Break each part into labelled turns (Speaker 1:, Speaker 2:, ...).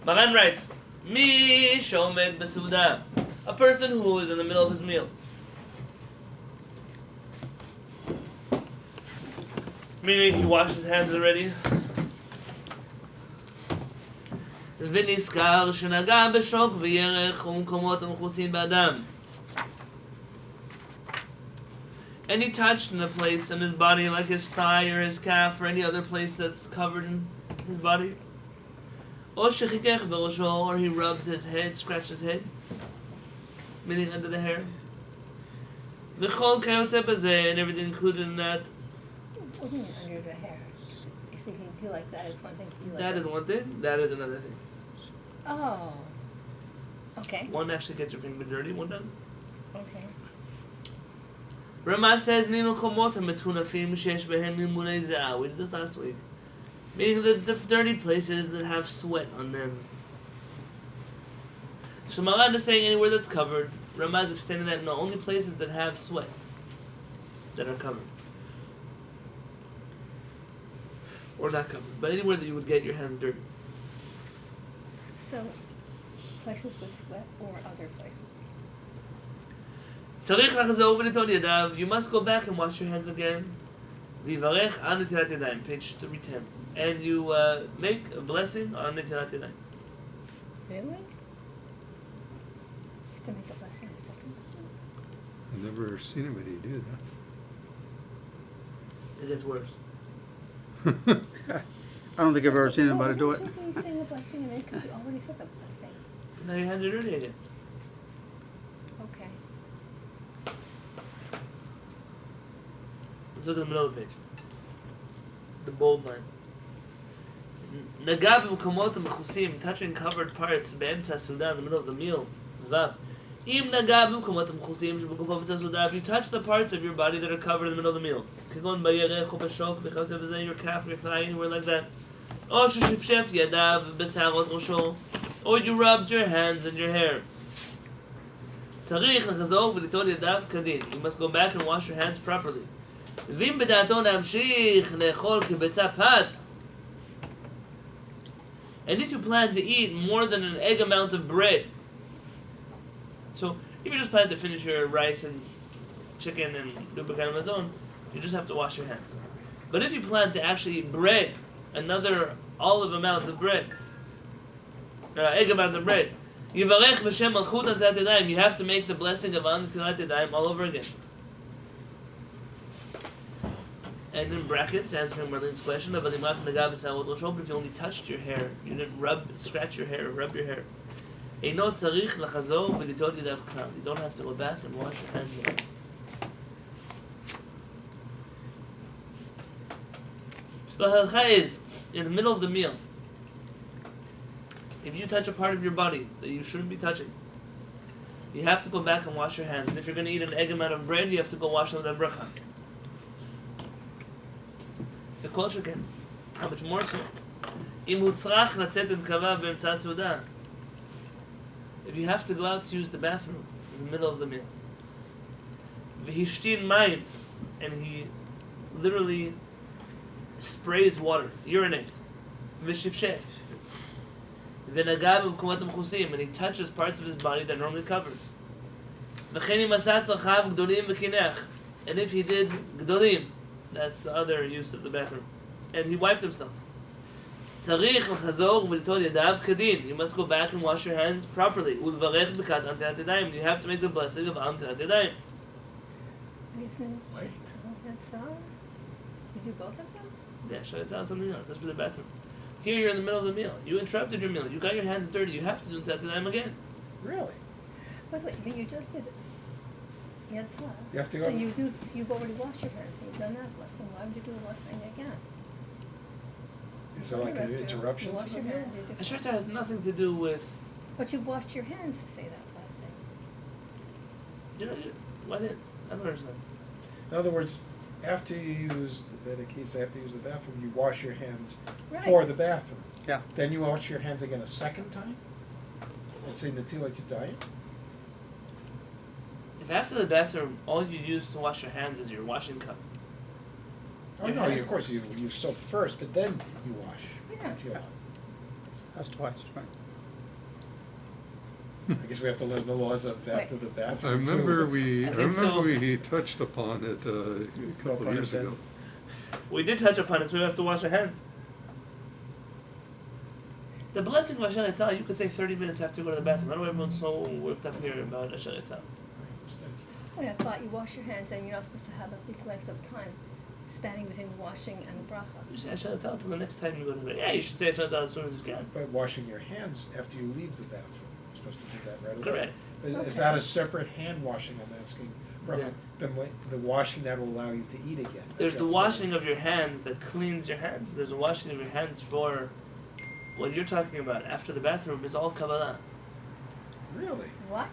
Speaker 1: Maran writes, Mi shomed besuda, a person who is in the middle of his meal. Meaning he washed his hands already. ונזכר שנגע בשוק וירך ומקומות המכוסים באדם. And he touched in a place in his body like his thigh or his calf or any other place that's covered in his body. Or שחיכך בראשו, or he rubbed his head, scratched his head, meaning under the hair. וכל כיוצא בזה, and everything included in that.
Speaker 2: What do you mean under the hair? You see, if you do like that, it's one thing. If you like
Speaker 1: That is one thing, that is another thing.
Speaker 2: Oh. Okay.
Speaker 1: One actually gets your finger dirty, one doesn't.
Speaker 2: Okay.
Speaker 1: Rama says, "Mimukomot metunafim shesh behem mimunei zeh." We did this last week, meaning the dirty places that have sweat on them. So Maran is saying anywhere that's covered. Rama is extending that no, only places that have sweat that are covered, or not covered, but anywhere that you would get your hands dirty.
Speaker 2: So, places with sweat or other places?
Speaker 1: צריך לחזור ולטול ידיו. You must go back and wash your hands again. ויברך על נטילת ידיים, page 310. And you make a blessing on נטילת yadayim.
Speaker 2: Really? You have to make a blessing a second time?
Speaker 3: I've never seen anybody do
Speaker 1: It gets worse.
Speaker 3: that. I don't think I've ever seen anybody do it.
Speaker 2: Well, you saying the blessing and then because you already said the blessing.
Speaker 1: Now your hands are dirty again.
Speaker 2: Okay.
Speaker 1: Let's look at the middle of the page. The bold line. נגע במקומות המכוסים, touching covered parts, באמצע הסעודה, in the middle of the meal. ו' אם נגע במקומות המכוסים שבגופו באמצע הסעודה, if you touch the parts of your body that are covered in the middle of the meal, כגון בירך או בשוק, וכיוצא בזה, your calf, your thigh, anywhere like that. או ששפשף ידיו בשערות ראשו, or you rubbed your hands and your hair. צריך לחזור וליטול ידיו כדין. You must go back and wash your hands properly. ואם בדעתו להמשיך לאכול כביצה פת, and if you plan to eat more than an egg amount of bread, so if you just plan to finish your rice and chicken and do b'kan mazon, you just have to wash your hands. But if you plan to actually eat bread, another olive amount of bread, egg amount of bread, yivarech b'shem malchut netilat yadayim, you have to make the blessing of netilat yadayim all over again. And in brackets, answering Marlene's question, but if you only touched your hair, you didn't scratch your hair, rub your hair. You don't have to go back and wash your hands again. So the halakha is, in the middle of the meal, if you touch a part of your body that you shouldn't be touching, you have to go back and wash your hands. And if you're going to eat an egg amount of bread, you have to go wash them with a bracha. The culture can. How much more so? If you have to go out to use the bathroom in the middle of the meal, and he literally sprays water, urinates, and he touches parts of his body that are normally covered. And if he did gdolim, that's the other use of the bathroom, and he wiped himself, you must go back and wash your hands properly. You have to make the blessing of netilat yadayim.
Speaker 2: Wait. That's all? You do both of them?
Speaker 1: Yeah, should I tell something else? That's for the bathroom. Here you're in the middle of the meal. You interrupted your meal. You got your hands dirty. You have to do netilat yadayim again.
Speaker 4: Really?
Speaker 2: But wait, you just did it. Yeah, it's not.
Speaker 4: You have to go.
Speaker 2: So you've already washed your hands. You've done that blessing. Why would you do a blessing again?
Speaker 4: Is that like an interruption
Speaker 2: You
Speaker 4: to
Speaker 2: wash
Speaker 4: the
Speaker 2: your
Speaker 4: meal?
Speaker 2: hand.
Speaker 1: I sure that has nothing to do with.
Speaker 2: But you've washed your hands to say that blessing.
Speaker 1: Why didn't? I don't understand.
Speaker 4: In other words, after you use the Vedikis, after you use the bathroom, you wash your hands
Speaker 2: Right.
Speaker 4: for the bathroom.
Speaker 3: Yeah.
Speaker 4: Then you wash your hands again a second time? And say Netilat Yadayim?
Speaker 1: If after the bathroom, all you use to wash your hands is your washing cup.
Speaker 4: Oh, no, of course, you soap first, but then you wash.
Speaker 2: Yeah.
Speaker 4: Netilat.
Speaker 3: That's twice, right?
Speaker 4: I guess we have to learn the laws of after the
Speaker 5: I
Speaker 4: bathroom
Speaker 5: remember
Speaker 4: too.
Speaker 5: we touched upon it a couple of years ago.
Speaker 1: We did touch upon it, so we have to wash our hands. The blessing of Asher Yitzal, you could say 30 minutes after you go to the bathroom. I know everyone's so worked up here about Asher Yitzal.
Speaker 2: Wait, I thought you wash your hands and you're not supposed to have a big length of time spanning between the washing and the bracha.
Speaker 1: You say Asher Yitzal until the next time you go to the Yeah, you should say Asher Yitzal as soon as you can.
Speaker 4: But washing your hands after you leave the bathroom, you're supposed to do that right away.
Speaker 1: Correct.
Speaker 4: Is
Speaker 2: Okay.
Speaker 4: that a separate hand washing, I'm asking, from
Speaker 1: Yeah.
Speaker 4: the washing that will allow you to eat again?
Speaker 1: There's the
Speaker 4: Outside.
Speaker 1: washing of your hands that cleans your hands. There's a washing of your hands for what you're talking about after the bathroom is all Kabbalah.
Speaker 4: Really?
Speaker 2: What?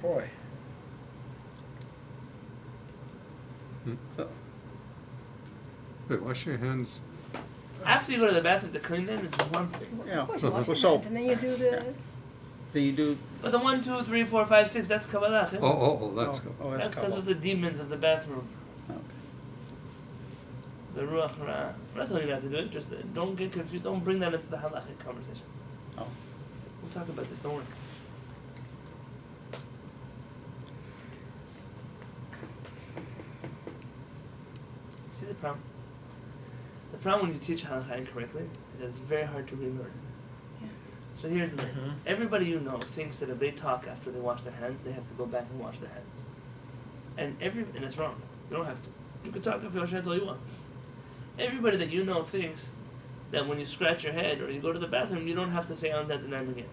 Speaker 4: Boy.
Speaker 5: Wait, wash your hands.
Speaker 1: After you go to the bathroom to clean them is one thing.
Speaker 3: Yeah.
Speaker 2: Of course, you wash
Speaker 3: With
Speaker 2: your
Speaker 3: soap.
Speaker 2: hands and then you do the.
Speaker 3: Then you do,
Speaker 1: But the 1, 2, 3, 4, 5, 6, that's Kabbalah.
Speaker 5: Oh, that's good.
Speaker 3: oh,
Speaker 1: That's
Speaker 3: that's
Speaker 1: because of
Speaker 3: Kabbalah.
Speaker 1: the demons of the bathroom.
Speaker 3: Okay.
Speaker 1: The Ruach Ra. I'm not telling you not to do it, just don't get confused. Don't bring that into the halachic conversation.
Speaker 3: Oh.
Speaker 1: We'll talk about this, don't worry. See the problem? The problem when you teach halakha incorrectly is that it's very hard to relearn it.
Speaker 2: Yeah.
Speaker 1: So here's the thing.
Speaker 4: Mhm.
Speaker 1: Everybody you know thinks that if they talk after they wash their hands, they have to go back and wash their hands. And it's wrong. You don't have to. You can talk after you wash your hands all you want. Everybody that you know thinks that when you scratch your head or you go to the bathroom, you don't have to say on that and again.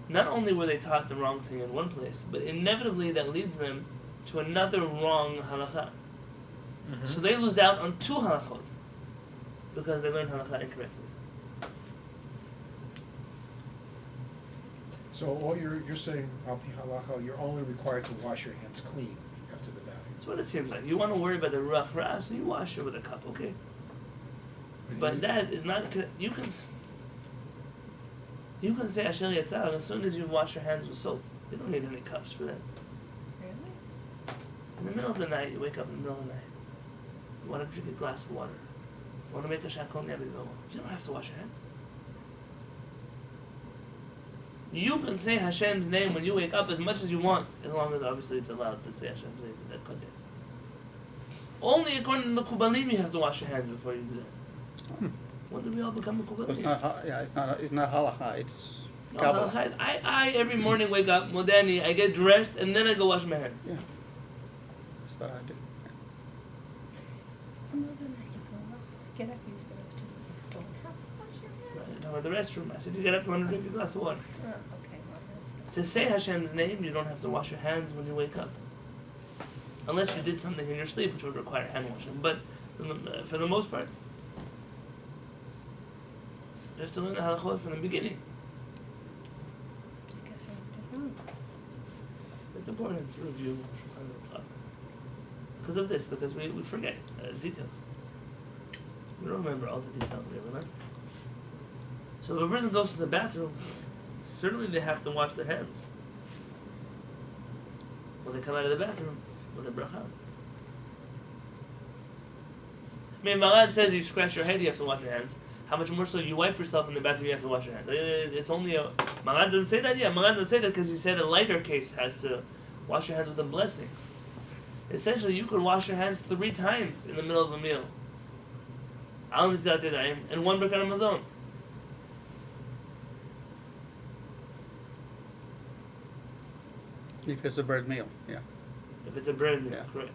Speaker 1: Not only were they taught the wrong thing in one place, but inevitably that leads them to another wrong halakha.
Speaker 4: Mhm.
Speaker 1: So they lose out on 2 halachot because they learned halakha incorrectly.
Speaker 4: So all you're saying, al pi halacha, you're only required to wash your hands clean after the bathroom.
Speaker 1: That's what it seems like. You want to worry about the ruach ra, so you wash it with a cup, okay? But that is not. You can say Asher Yitzal as soon as you wash your hands with soap. You don't need any cups for that.
Speaker 2: Really?
Speaker 1: In the middle of the night, you wake up in the middle of the night. You want to drink a glass of water. You want to make a shakon yabido. You don't have to wash your hands. You can say Hashem's name when you wake up as much as you want, as long as obviously it's allowed to say Hashem's name in that context. Only according to the Kubalim you have to wash your hands before you do that. When did we all become the
Speaker 3: It's
Speaker 1: Kubalim?
Speaker 3: not, it's not halakha, it's
Speaker 1: No,
Speaker 3: Kabbalah.
Speaker 1: halakha is- I every morning wake up, modani, I get dressed, and then I go wash my hands.
Speaker 3: Yeah. That's what I do.
Speaker 2: Another night you go up, get up, use the restroom. You don't have to wash your hands.
Speaker 1: Right, you're talking about the restroom. I said you get up, you want to drink a glass of water.
Speaker 2: Oh, okay, well, that's
Speaker 1: To say Hashem's name, you don't have to wash your hands when you wake up. Unless you did something in your sleep which would require hand washing. But for the most part, you have to learn the halachot from the beginning.
Speaker 2: I guess I did wrong.
Speaker 1: It's important to review Shulchan Aruch because of this, because we forget details. We don't remember all the details we ever learned. So if a person goes to the bathroom, certainly they have to wash their hands when they come out of the bathroom with a bracha. I mean, Malad says you scratch your head, you have to wash your hands. How much more so you wipe yourself in the bathroom, you have to wash your hands. It's only a... Malad doesn't say that? Yeah, Malad doesn't say that because he said a lighter case has to wash your hands with a blessing. Essentially, you could wash your hands 3 times in the middle of a meal. And 1 Birkat Hamazon.
Speaker 3: If it's a bread meal, yeah.
Speaker 1: If it's a bread meal,
Speaker 3: Yeah.
Speaker 1: correct.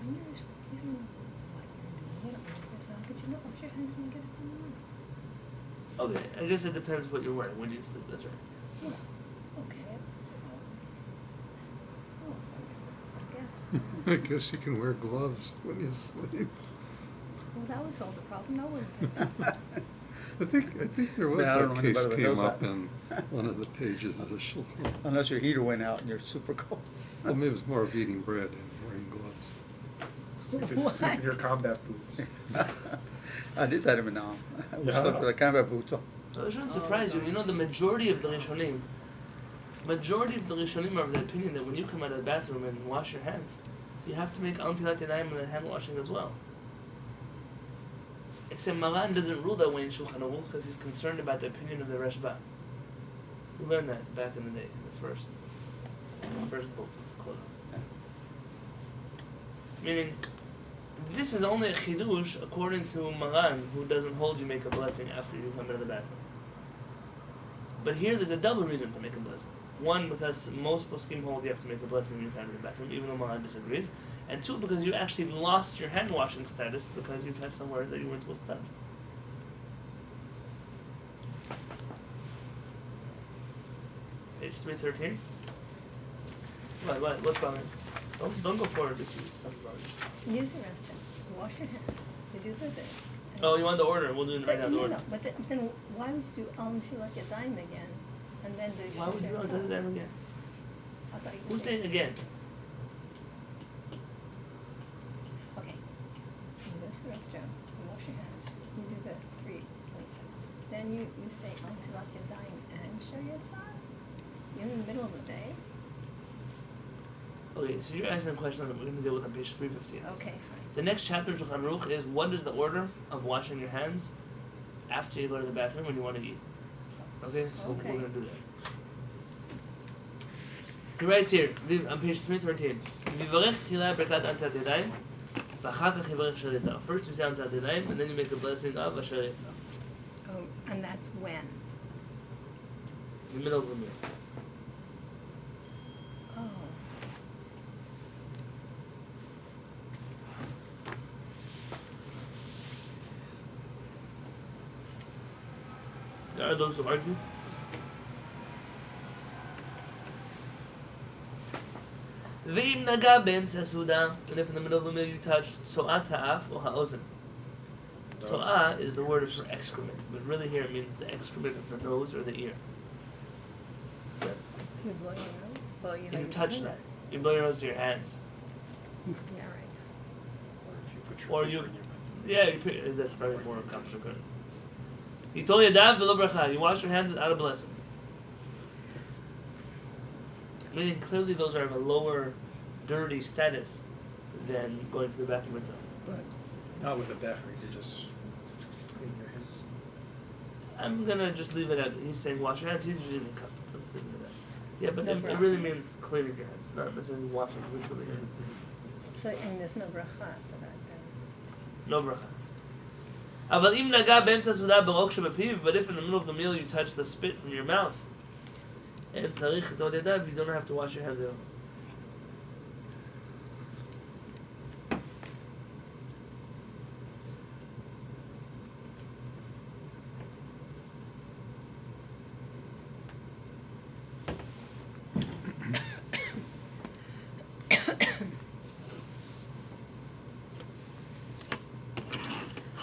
Speaker 2: When you're asleep, you don't know what you're doing. You don't know this. How could you not wash your hands when you get up in the morning?
Speaker 1: Okay, I guess it depends what you're wearing when you sleep, that's right.
Speaker 2: Yeah. Okay. Oh, I guess.
Speaker 5: I guess you can wear gloves when you sleep.
Speaker 2: Well, that would solve the problem, now wouldn't it?
Speaker 5: I think there was
Speaker 3: Yeah, I don't
Speaker 5: that
Speaker 3: know
Speaker 5: case
Speaker 3: anybody that
Speaker 5: came
Speaker 3: does
Speaker 5: up
Speaker 3: that.
Speaker 5: in one of the pages of the Shulchan.
Speaker 3: Unless your heater went out and you're super cold.
Speaker 5: Well, maybe it was more of eating bread and wearing gloves.
Speaker 4: Sleep in your combat boots.
Speaker 3: I did that every now and then. We
Speaker 4: Yeah.
Speaker 3: slept with a combat boots on.
Speaker 1: So it shouldn't surprise you. You know, the majority of the Rishonim are of the opinion that when you come out of the bathroom and wash your hands, you have to make Al Tilat Yadayim and hand washing as well. Except Maran doesn't rule that way in Shulchan Aruch because he's concerned about the opinion of the Rashba. We learned that back in the day, in the first book of Kehillat. Meaning, this is only a chidush according to Maran, who doesn't hold you make a blessing after you come out of the bathroom. But here there's a double reason to make a blessing. One, because most poskim hold you have to make a blessing when you come out of the bathroom, even though Maran disagrees. And two, because you actually lost your hand washing status because you touched somewhere that you weren't supposed to touch. Page 313. What's wrong? Don't go forward if you something wrong.
Speaker 2: Use the restroom. Wash your hands. They do the thing.
Speaker 1: Oh, you want the order? We'll do it right now. The order.
Speaker 2: No, but then why would you do Shilat Yadayim again, and then do?
Speaker 1: Why would you do that again?
Speaker 2: I thought you were
Speaker 1: Who's saying again?
Speaker 2: Okay. You go to the restroom. You wash your hands. You do the 3 point. Then you say Shilat Yadayim and Shaar. You're in the middle of the day.
Speaker 1: Okay, so you're asking a question that we're going to deal with on page 315.
Speaker 2: Okay, fine.
Speaker 1: The next chapter of Shulchan Aruch is what is the order of washing your hands after you go to the bathroom when you want to eat. Okay, so
Speaker 2: Okay.
Speaker 1: we're going to do that. He writes here, on page 313, "Vivarech tchila berkat antat yadayim, v'achar kach yivarech asher yitzah." First you say antat yadayim, and then you make a blessing of asher yitzah.
Speaker 2: Oh, and that's when?
Speaker 1: In the middle of the meal.
Speaker 2: Oh.
Speaker 1: There are those who argue. Ve'im naga be'emtza suda, and if in the middle of the meal you touched so'at ha'af or ha'ozen. So'ah is the word for excrement, but really here it means the excrement of the nose or the ear.
Speaker 2: If you blow your nose? Well,
Speaker 1: And you touch that. You blow your nose to your hands.
Speaker 2: Yeah, right.
Speaker 4: Or if you put
Speaker 1: Or
Speaker 4: your
Speaker 1: you,
Speaker 4: finger in your mouth.
Speaker 1: yeah, you put, that's probably more complicated. Yitol yadav v'lo bracha. You wash your hands without a blessing. Meaning clearly those are of a lower dirty status than going to the bathroom itself.
Speaker 4: But not with a becher, you just clean your hands.
Speaker 1: I'm gonna just leave it at, he's saying wash your hands, he's using the cup. Let's leave it at that. Yeah, but
Speaker 2: No
Speaker 1: it
Speaker 2: bracha.
Speaker 1: really means cleaning your hands, not necessarily washing ritually.
Speaker 2: So, and there's no bracha after that then?
Speaker 1: No bracha. אבל אם נגע באמצע הסעודה ברוק שבפיו, but if in the middle of the meal you touch the spit from your mouth, and צריך ליטול ידיו, you don't have to wash your hands at all.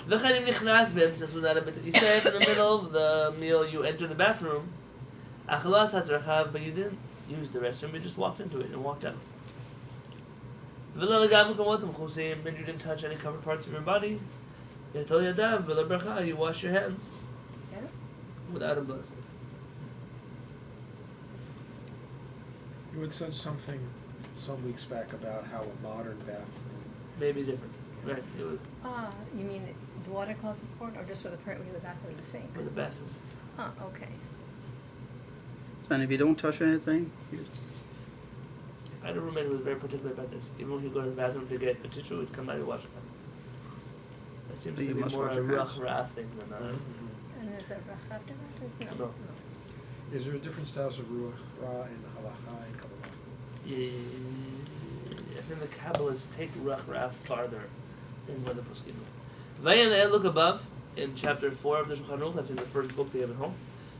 Speaker 1: וכן אם נכנס באמצע הסעודה לבית הכיסא, if in the middle of the meal you enter the bathroom, אך לא עשה צרכיו, but you didn't use the restroom, you just walked into it and walked out. ולא נגע במקומות המכוסים, and you didn't touch any covered parts of your body, יטול ידיו ולא ברכה, you wash your hands
Speaker 2: Yeah?
Speaker 1: without a blessing.
Speaker 4: You had said something some weeks back about how a modern bathroom.
Speaker 1: Maybe different. Right, it was
Speaker 2: You mean the water closet port or just where the bathroom and the sink?
Speaker 1: for the bathroom.
Speaker 2: Oh, okay.
Speaker 3: And if you don't touch anything,
Speaker 1: I had a roommate who was very particular about this. Even when he'd go to the bathroom to get a tissue, he'd come out and wash his hands. That seems
Speaker 3: So
Speaker 1: to
Speaker 3: you
Speaker 1: be
Speaker 3: must
Speaker 1: more
Speaker 3: wash
Speaker 1: a
Speaker 3: your hands.
Speaker 1: ruach ra thing than a...
Speaker 2: And there's a bracha after that?
Speaker 1: No.
Speaker 4: Is there a different styles of ruach ra in halacha and kabbalah?
Speaker 1: Yeah, I think the Kabbalists take ruach ra farther than where the poskim go. Vayan look above in chapter 4 of the Shulchan Aruch. That's in the first book they have at home.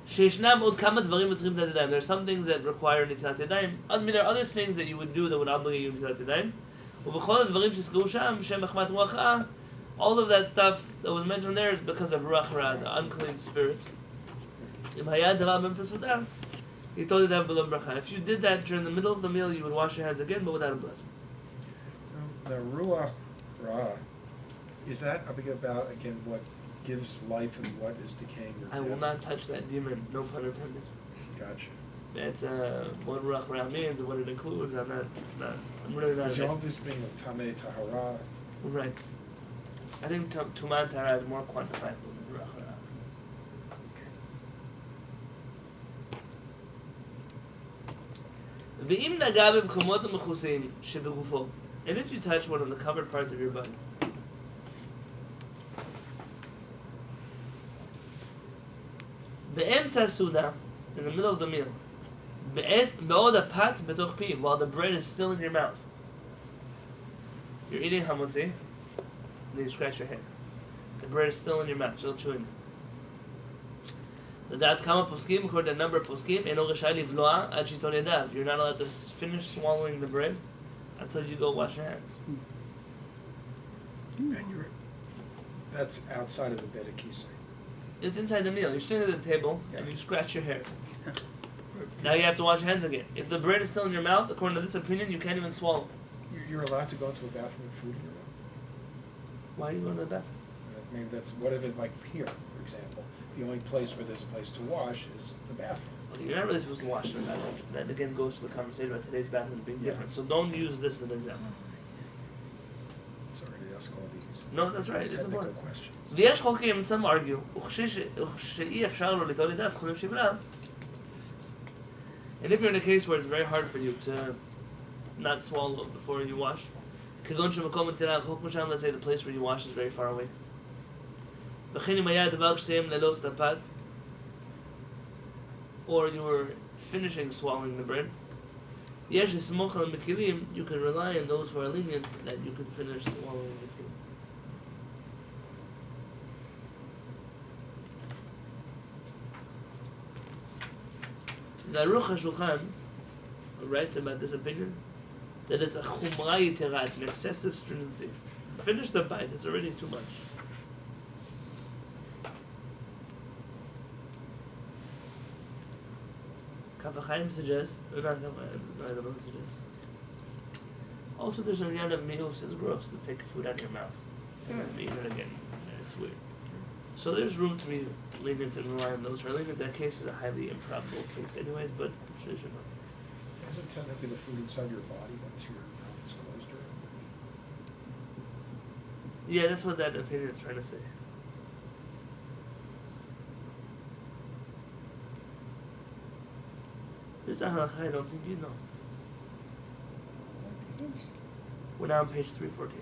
Speaker 1: Sheishnam od kama dvarim v'tzrichim netilat yadayim. There are some things that require netilat yadayim. I mean, there are other things that you would do that would obligate you to netilat yadayim. Uv'chol advarim shesgru sham shem achmat ruach ra. All of that stuff that was mentioned there is because of ruach ra, the unclean spirit. Im hayad davar b'emtza suda, yitol yadav b'lo bracha. If you did that during the middle of the meal, you would wash your hands again, but without a blessing.
Speaker 4: The ruach ra, is that about again what gives life and what is decaying or
Speaker 1: I will not touch that demon, no pun intended.
Speaker 4: Gotcha.
Speaker 1: That's what ruach ra means and what it includes. I'm really not.
Speaker 4: Because you have this thing of tameh tahara.
Speaker 1: Right. I think Tuman Tara is more quantifiable than Ruach Ra. ואם נגע במקומות המכוסים שבגופו, and if you touch one of the covered parts of your body, באמצע הסעודה, in the middle of the meal, בעוד הפת בתוך פיו, while the bread is still in your mouth. You're eating hamotzi, then you scratch your head. The bread is still in your mouth, still chewing. לדעת כמה פוסקים, according to the number of poskim, אינו רשאי לבלוע עד שיטול ידיו. You're not allowed to finish swallowing the bread until you go wash your hands.
Speaker 4: And that's outside of the bed of kisei.
Speaker 1: It's inside the meal. You're sitting at the table and you scratch your hair. Now you have to wash your hands again. If the bread is still in your mouth, according to this opinion, you can't even swallow.
Speaker 4: You're allowed to go into a bathroom with food in your mouth.
Speaker 1: Why are you going to the bathroom?
Speaker 4: Maybe that's, what if it's like here, for example, the only place where there's a place to wash is the bathroom.
Speaker 1: Okay, you're not really supposed to wash in the bathroom. That again goes to the conversation about today's bathroom being different. So don't use this as an example.
Speaker 4: Sorry to ask all these
Speaker 1: No, that's right. It's
Speaker 4: technical
Speaker 1: important.
Speaker 4: questions.
Speaker 1: ויש חולקים, some argue, שאי אפשר לו ליטול ידיו חולים שבלה. And if you're in a case where it's very hard for you to not swallow before you wash, כגון שמקום נטילה רחוק משם, let's say the place where you wash is very far away. וכן אם היה הדבר כשסיים ללא סטפת, or you were finishing swallowing the bread, יש לסמוך על המקילים, you can rely on those who are lenient that you can finish swallowing the food. The Aruch HaShulchan writes about this opinion that it's a chumra yitera, it's an excessive stringency. Finish the bite, it's already too much. Kaf HaChaim suggests, or not Kaf HaChaim, I don't know who suggests. Also, there's a Ryan of me who says gross to take food out of your mouth and then eat it again. It's weird. So there's room to be lenient and rely on those who are lenient. That case is a highly improbable case anyways, but tradition.
Speaker 4: Doesn't technically the food inside your body once your mouth is closed around?
Speaker 1: Yeah, that's what that opinion is trying to say. There's a halakha I don't think you know. We're now on page 314.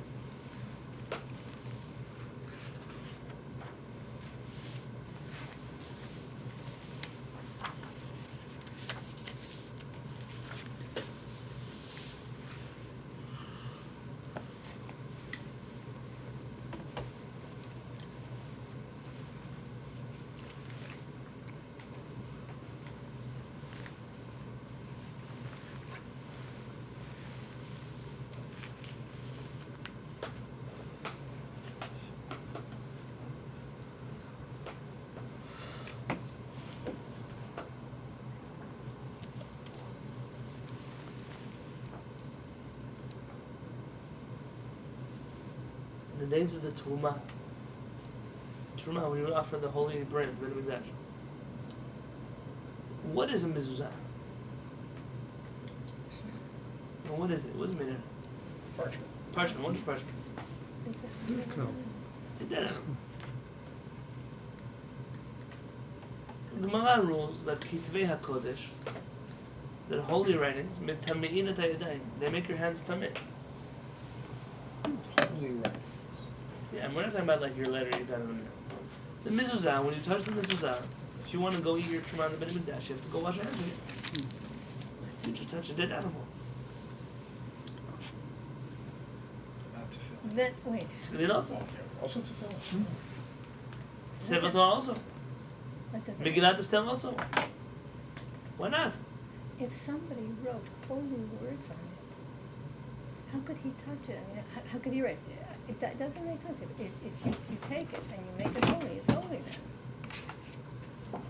Speaker 1: The days of the Truma, when you offer the holy bread, what is a mezuzah? Well, what is it? What is it made of?
Speaker 4: Parchment.
Speaker 1: Parchment. What is parchment?
Speaker 5: No.
Speaker 1: It's a dead animal. The Gemara rules that kitvei hakodesh, that holy writings, mitamein et hayadayim, they make your hands tameh.
Speaker 4: Holy right.
Speaker 1: Yeah, and we're not talking about like your letter you got in the mail. The mezuzah, when you touch the mezuzah, if you want to go eat your truma in the Beit Mikdash, you have to go wash your hands again. You just touch a dead animal.
Speaker 4: Not to fill.
Speaker 2: Then, wait,
Speaker 1: It's good also.
Speaker 4: Also to fill.
Speaker 1: Sefer Torah also.
Speaker 2: that doesn't.
Speaker 1: Megillat Esther also. Why not?
Speaker 2: If somebody wrote holy words on it, how could he touch it? I mean, how could he write it? It doesn't make sense. If you take it and you make it holy, it's holy then.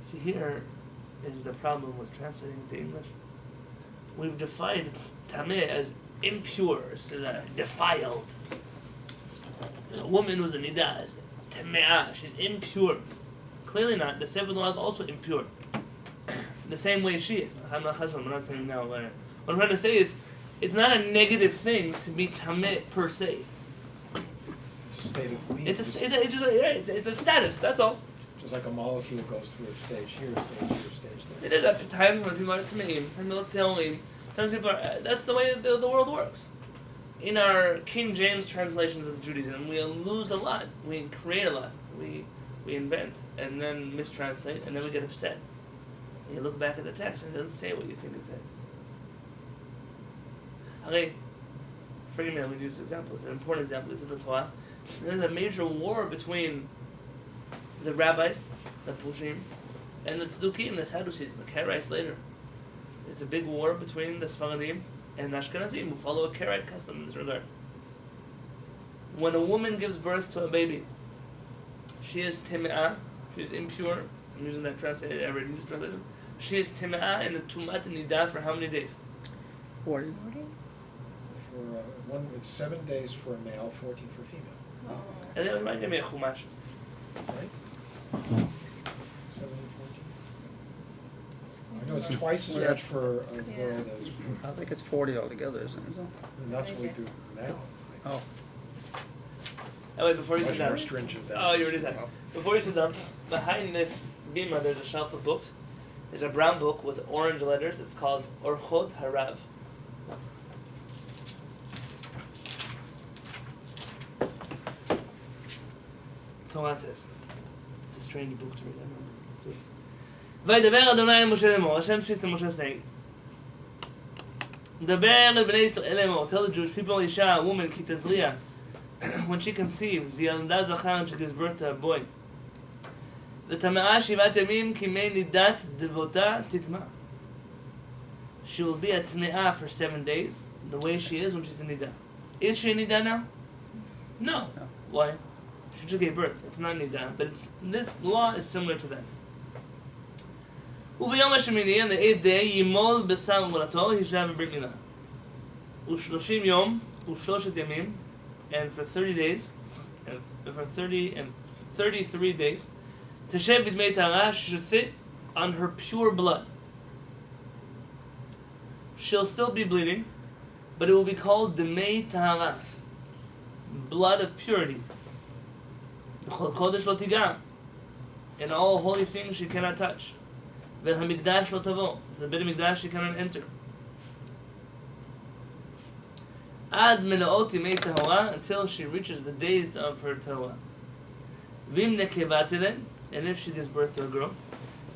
Speaker 1: See, here is the problem with translating into English. We've defined tameh as impure, so defiled. A woman who's a nidah is tame'ah, she's impure. Clearly not. The seventh law is also impure. The same way she is. I'm not saying now. What I'm trying to say is, It's not a negative thing to be tameh per se.
Speaker 4: It's a state of being.
Speaker 1: It's a status. That's all.
Speaker 4: Just like a molecule goes through a stage here, a stage here, a stage there.
Speaker 1: It is at times when people are tameim and miltelim. Sometimes people are. That's the way the world works. In our King James translations of Judaism, we lose a lot. We create a lot. We invent and then mistranslate and then we get upset. And you look back at the text and it doesn't say what you think it said. Okay, forgive me, I'm going to use this example. It's an important example. It's in the Torah. And there's a major war between the rabbis, the Pushim, and the Tzdukim, the Sadducees, the Karaites later. It's a big war between the Sfaradim and the Ashkenazim, who follow a Karaite custom in this regard. When a woman gives birth to a baby, she is tim'ah, she is impure. I'm using that translation, I already used the translation. She is tim'ah in the tumat nidah for how many days?
Speaker 3: 40.
Speaker 4: For one, it's 7 days for a male, 14 for a female.
Speaker 2: Oh.
Speaker 1: And then we might give me a chumash.
Speaker 4: Right? 7 and 14. I know it's twice as
Speaker 3: Well,
Speaker 4: much for a
Speaker 2: Yeah.
Speaker 4: girl as for,
Speaker 3: I think it's 40 altogether, isn't it?
Speaker 4: and that's what we do now.
Speaker 3: Oh,
Speaker 1: Oh wait, before you sit
Speaker 4: Much
Speaker 1: down.
Speaker 4: more stringent than.
Speaker 1: Oh,
Speaker 4: it
Speaker 1: you
Speaker 4: used
Speaker 1: already
Speaker 4: to
Speaker 1: said.
Speaker 4: be.
Speaker 1: Before you sit down, behind this bima there's a shelf of books. There's a brown book with orange letters. It's called Orchot Harav. Torah says. It's a strange book to read. I don't know. Let's do it. וידבר אדוני אל משה לאמור. Hashem speaks to Moshe saying, דבר אל בני ישראל לאמור. Tell the Jewish people, Isha, a woman, כי תזריע, when she conceives, וילדה זכר, and she gives birth to a boy. וטמאה 7 ימים כימי נידת דבותה תטמא. She will be a tme'ah for 7 days, the way she is when she's in nidah. Is she in nidah now? No.
Speaker 3: No.
Speaker 1: Why? She just gave birth. It's not nidah, but this law is similar to that. וביום השמיני, on the 8th day, ימול בשר ומולתו, he shall have a brit milah. ו30 יום, ו3 ימים, and for 30 days, and for 33 days, תשב בדמי טהרה, she should sit on her pure blood. She'll still be bleeding, but it will be called Demei Tahara, blood of purity. B'chol kodesh lo tiga, in all holy things she cannot touch. Ve'el hamikdash lo tavo, the Beit HaMikdash she cannot enter. Ad melaot yimei tahora, until she reaches the days of her tahora. V'im nekeva telen, and if she gives birth to a girl,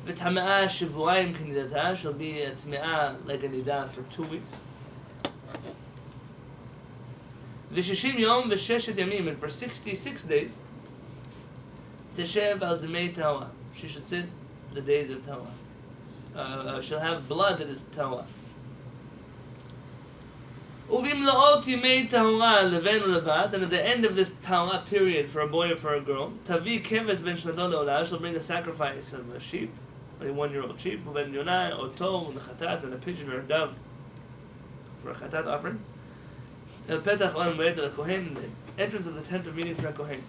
Speaker 1: v'tamea shivuayim k'nidata, she'll be a tme'ah like a nidah for 2 weeks. V'shishim yom v'sheshet yamim, and for 66 days, teshev al demei tahora, she should sit the days of tahora. She'll have blood that is tahora. Uvimlaot yimei tahora leven ulevat, and at the end of this tahora period for a boy or for a girl, tavi keves ben shnato leolah, she'll bring a sacrifice of a sheep, a 1-year-old sheep, uven yonah, or tov, and a chatat, and a pigeon or a dove for a chatat offering. El petach on moed el kohen, the entrance of the tent of meeting for a kohen.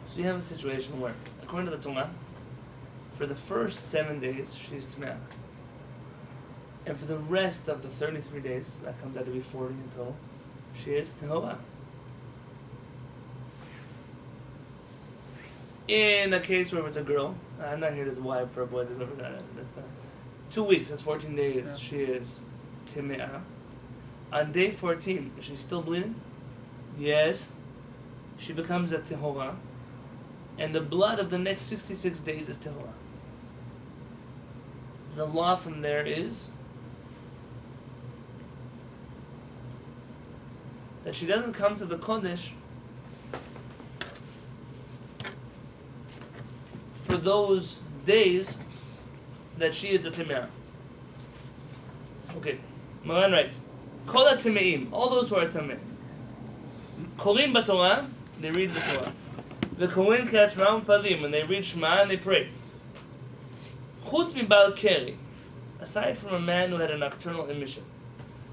Speaker 1: So you have a situation where, according to the Torah, for the first 7 days she's Tme'ah. And for the rest of the 33 days, that comes out to be 40 in total, she is Tehoah. In a case where it's a girl, I'm not here as a wife for a boy, that's 2 weeks, that's 14 days,
Speaker 3: Yeah.
Speaker 1: she is Teme'ah. On day 14, is she still bleeding? Yes. She becomes a Tehoah. And the blood of the next 66 days is Tehoah. The law from there is that she doesn't come to the Kodesh for those days that she is a Timea. Okay, Maran writes, Kol HaTimeim, all those who are Tameh, Korim b'Torah, they read the Torah. V'korin Kriyat Shema Palim, and they read Shema and they pray. Chutz mibal keri, aside from a man who had a nocturnal emission,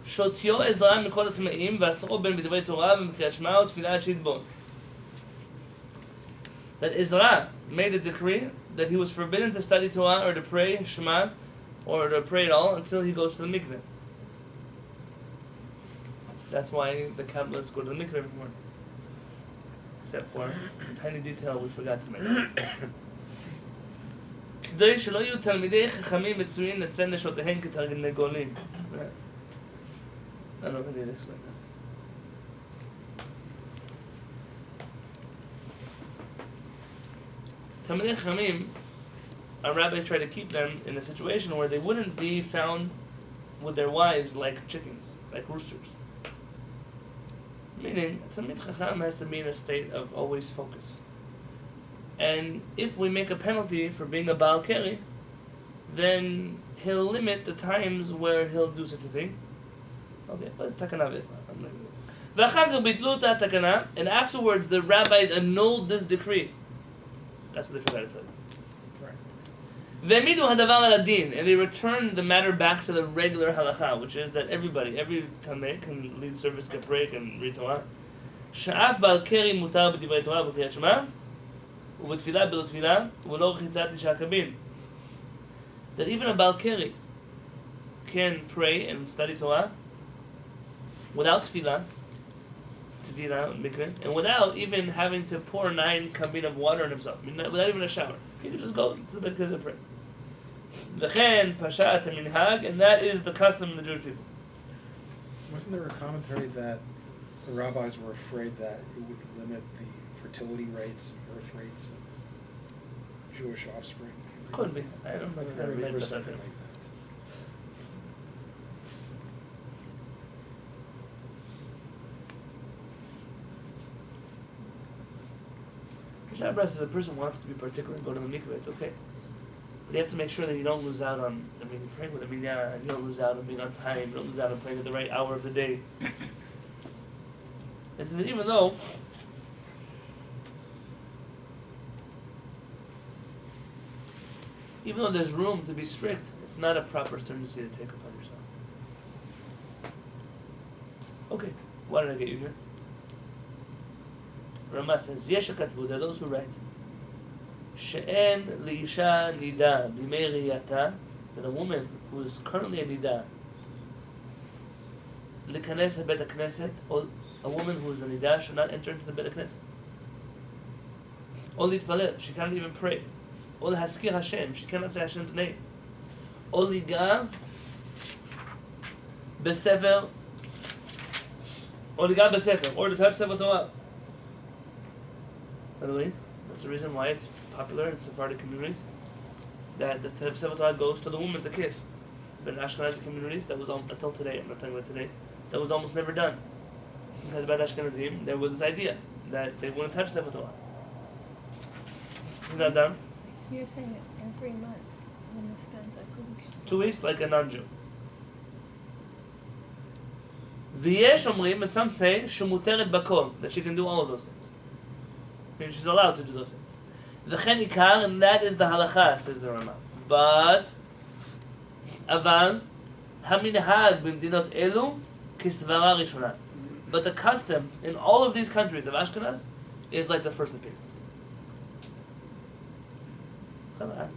Speaker 1: Shotzio Ezra mikol HaTimeim v'asro ben b'divrei Torah v'mkriyat Shema u'tfilah ad shitbon. That Ezra made a decree that he was forbidden to study Torah or to pray Shema or to pray at all until he goes to the mikveh. That's why the Kabbalists go to the mikveh every morning. Except for a tiny detail we forgot to mention. כדי שלא יהיו תלמידי חכמים מצויים לצל נשותיהם כתרנגולים. I don't know if I need to explain that. Talmidei Chachamim, our rabbis try to keep them in a situation where they wouldn't be found with their wives like chickens, like roosters. Meaning, a Talmid Chacham has to be in a state of always focus. And if we make a penalty for being a Baal Keri, then he'll limit the times where he'll do such a thing. Okay, what's Takana V'isla? And afterwards the rabbis annulled this decree. That's what they forgot to tell you. Ve'midu hadavar al adin, and they returned the matter back to the regular halacha, which is that every Talmid can lead service, can pray, can read Torah. Sha'af ba'al keri mutar b'divrei Torah b'kriyat Shema, u'b'tfilah b'lo tfilah, u'lo rchitzat isha kabin. That even a Baal Keri can pray and study Torah without tfilah, mikveh, and without even having to pour 9 kabin of water on himself, without even a shower. He can just go to the bed and pray. V'chen pashat minhag, and that is the custom of the Jewish people.
Speaker 4: Wasn't there a commentary that the rabbis were afraid that it would limit the fertility rates, birth rates of Jewish offspring?
Speaker 1: Could be. I don't know.
Speaker 4: I remember something like that.
Speaker 1: Shabbos, if a person wants to be particular and go to the mikveh, it's okay. But you have to make sure that you don't lose out on, you're praying with a minyan, and you don't lose out on being on time, you don't lose out on praying at the right hour of the day. It says that even though there's room to be strict, it's not a proper stringency to take upon yourself. Okay, why did I get you here? Rama says, Yesh HaKatvu, there are those who write, She'en li'isha nida b'mei riyata, that a woman who is currently a nida, l'kanes ha'bet ha'kneset, or a woman who is a nida should not enter into the bet ha'kneset. Or litpalel, she cannot even pray. Or l'haskir Hashem, she cannot say Hashem's name. Or liga b'sefer, or to touch Sefer Torah. By the way, that's the reason why it's popular in Sephardic communities that the Sefer Torah goes to the woman to kiss. But in Ashkenazi communities, that was until today, I'm not talking about today, that was almost never done. Because by Ashkenazim, there was this idea that they wouldn't touch Sefer Torah. Is that done?
Speaker 2: So you're saying that every month, when this spends like 2 weeks.
Speaker 1: 2 weeks, like a non-Jew. V'yesh omrim, and some say, shemuteret bakol, that she can do all of those things. I mean, she's allowed to do those things. V'chen ikar, and that is the halacha, says the Rama. But, aval, haminhag b'mdinot elu, kisvara rishona. But the custom in all of these countries of Ashkenaz is like the first opinion. Come on.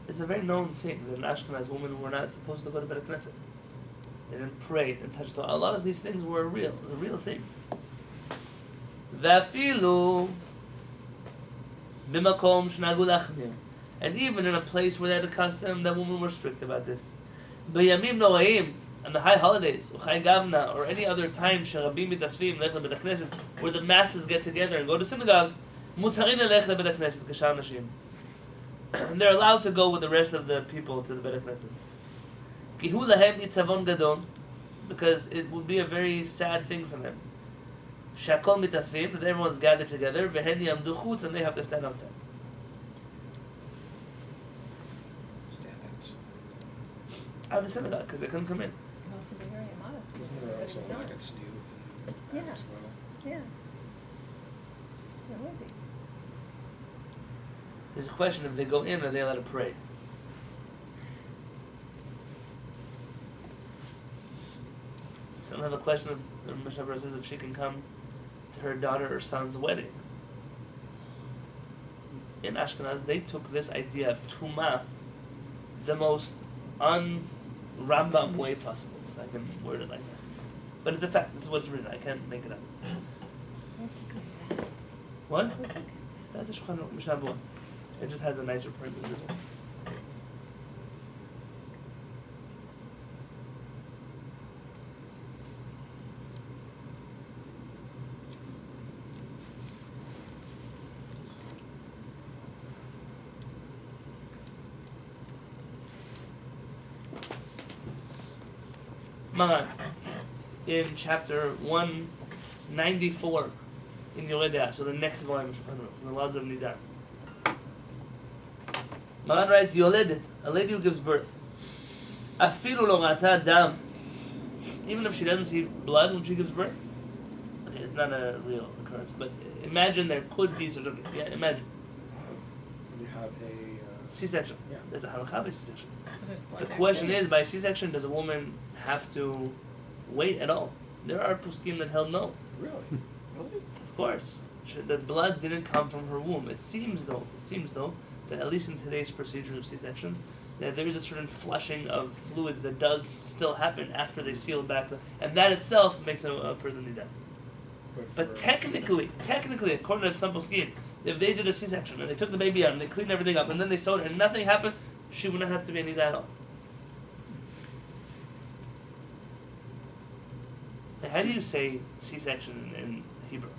Speaker 1: It's a very known thing that an Ashkenaz women were not supposed to go to Beit Knesset. They didn't pray, they didn't touch Torah. A lot of these things were a real thing. V'afilu b'makom shnagu lachmir. And even in a place where they had a custom, that women were strict about this. B'yamim no'aim, on the high holidays, uchay gavna, or any other time, sharabim mitasvim lech leBeit Knesset, where the masses get together and go to synagogue, mutarin lech leBeit Knesset k'shar nashim. they're allowed to go with the rest of the people to the Beit Knesset. Ki hu lahem nitzavon gadol, because it would be a very sad thing for them. Shakol mitasvim, that everyone's gathered together. Vehen yamdu chutz, and they have to stand outside.
Speaker 4: Stand outside.
Speaker 1: Out of the synagogue, because they couldn't come in.
Speaker 2: It'd also be very modest.
Speaker 4: Isn't there also
Speaker 2: But
Speaker 4: like
Speaker 2: no.
Speaker 4: a stew
Speaker 2: Yeah.
Speaker 4: as well?
Speaker 2: Yeah. It would be.
Speaker 1: There's a question: if they go in, are they allowed to pray? Some have a question of Mishnah says if she can come to her daughter or son's wedding. In Ashkenaz, they took this idea of Truma the most un-Rambam way possible, if I can word it like that. But it's a fact. This is what's written. I can't make it up. What? That's a Shulchan Aruch Mishnah Berurah. It just has a nicer print than this one. Maran, in chapter 194 in Yoredea, so the next volume of Shulchan Aruch, the laws of Nidar. Maran writes, Yoledet, a lady who gives birth. Afilu lo ra'ata dam, even if she doesn't see blood when she gives birth. Okay, it's not a real occurrence, but imagine there could be such a, yeah, imagine.
Speaker 4: You have a,
Speaker 1: C-section.
Speaker 4: Yeah.
Speaker 1: There's a halakha by C-section.
Speaker 2: There's blood
Speaker 1: The
Speaker 2: there,
Speaker 1: question
Speaker 2: too.
Speaker 1: is, by C-section, does a woman have to wait at all? There are poskim that held no.
Speaker 4: really? Really?
Speaker 1: Of course. The blood didn't come from her womb. It seems though, that at least in today's procedures of C-sections, that there is a certain flushing of fluids that does still happen after they seal back, and that itself makes a person need that. But
Speaker 4: for-
Speaker 1: technically, according to some poskim, if they did a C-section and they took the baby out and they cleaned everything up and then they sewed it and nothing happened, she would not have to be any at all. Now, how do you say C-section in Hebrew?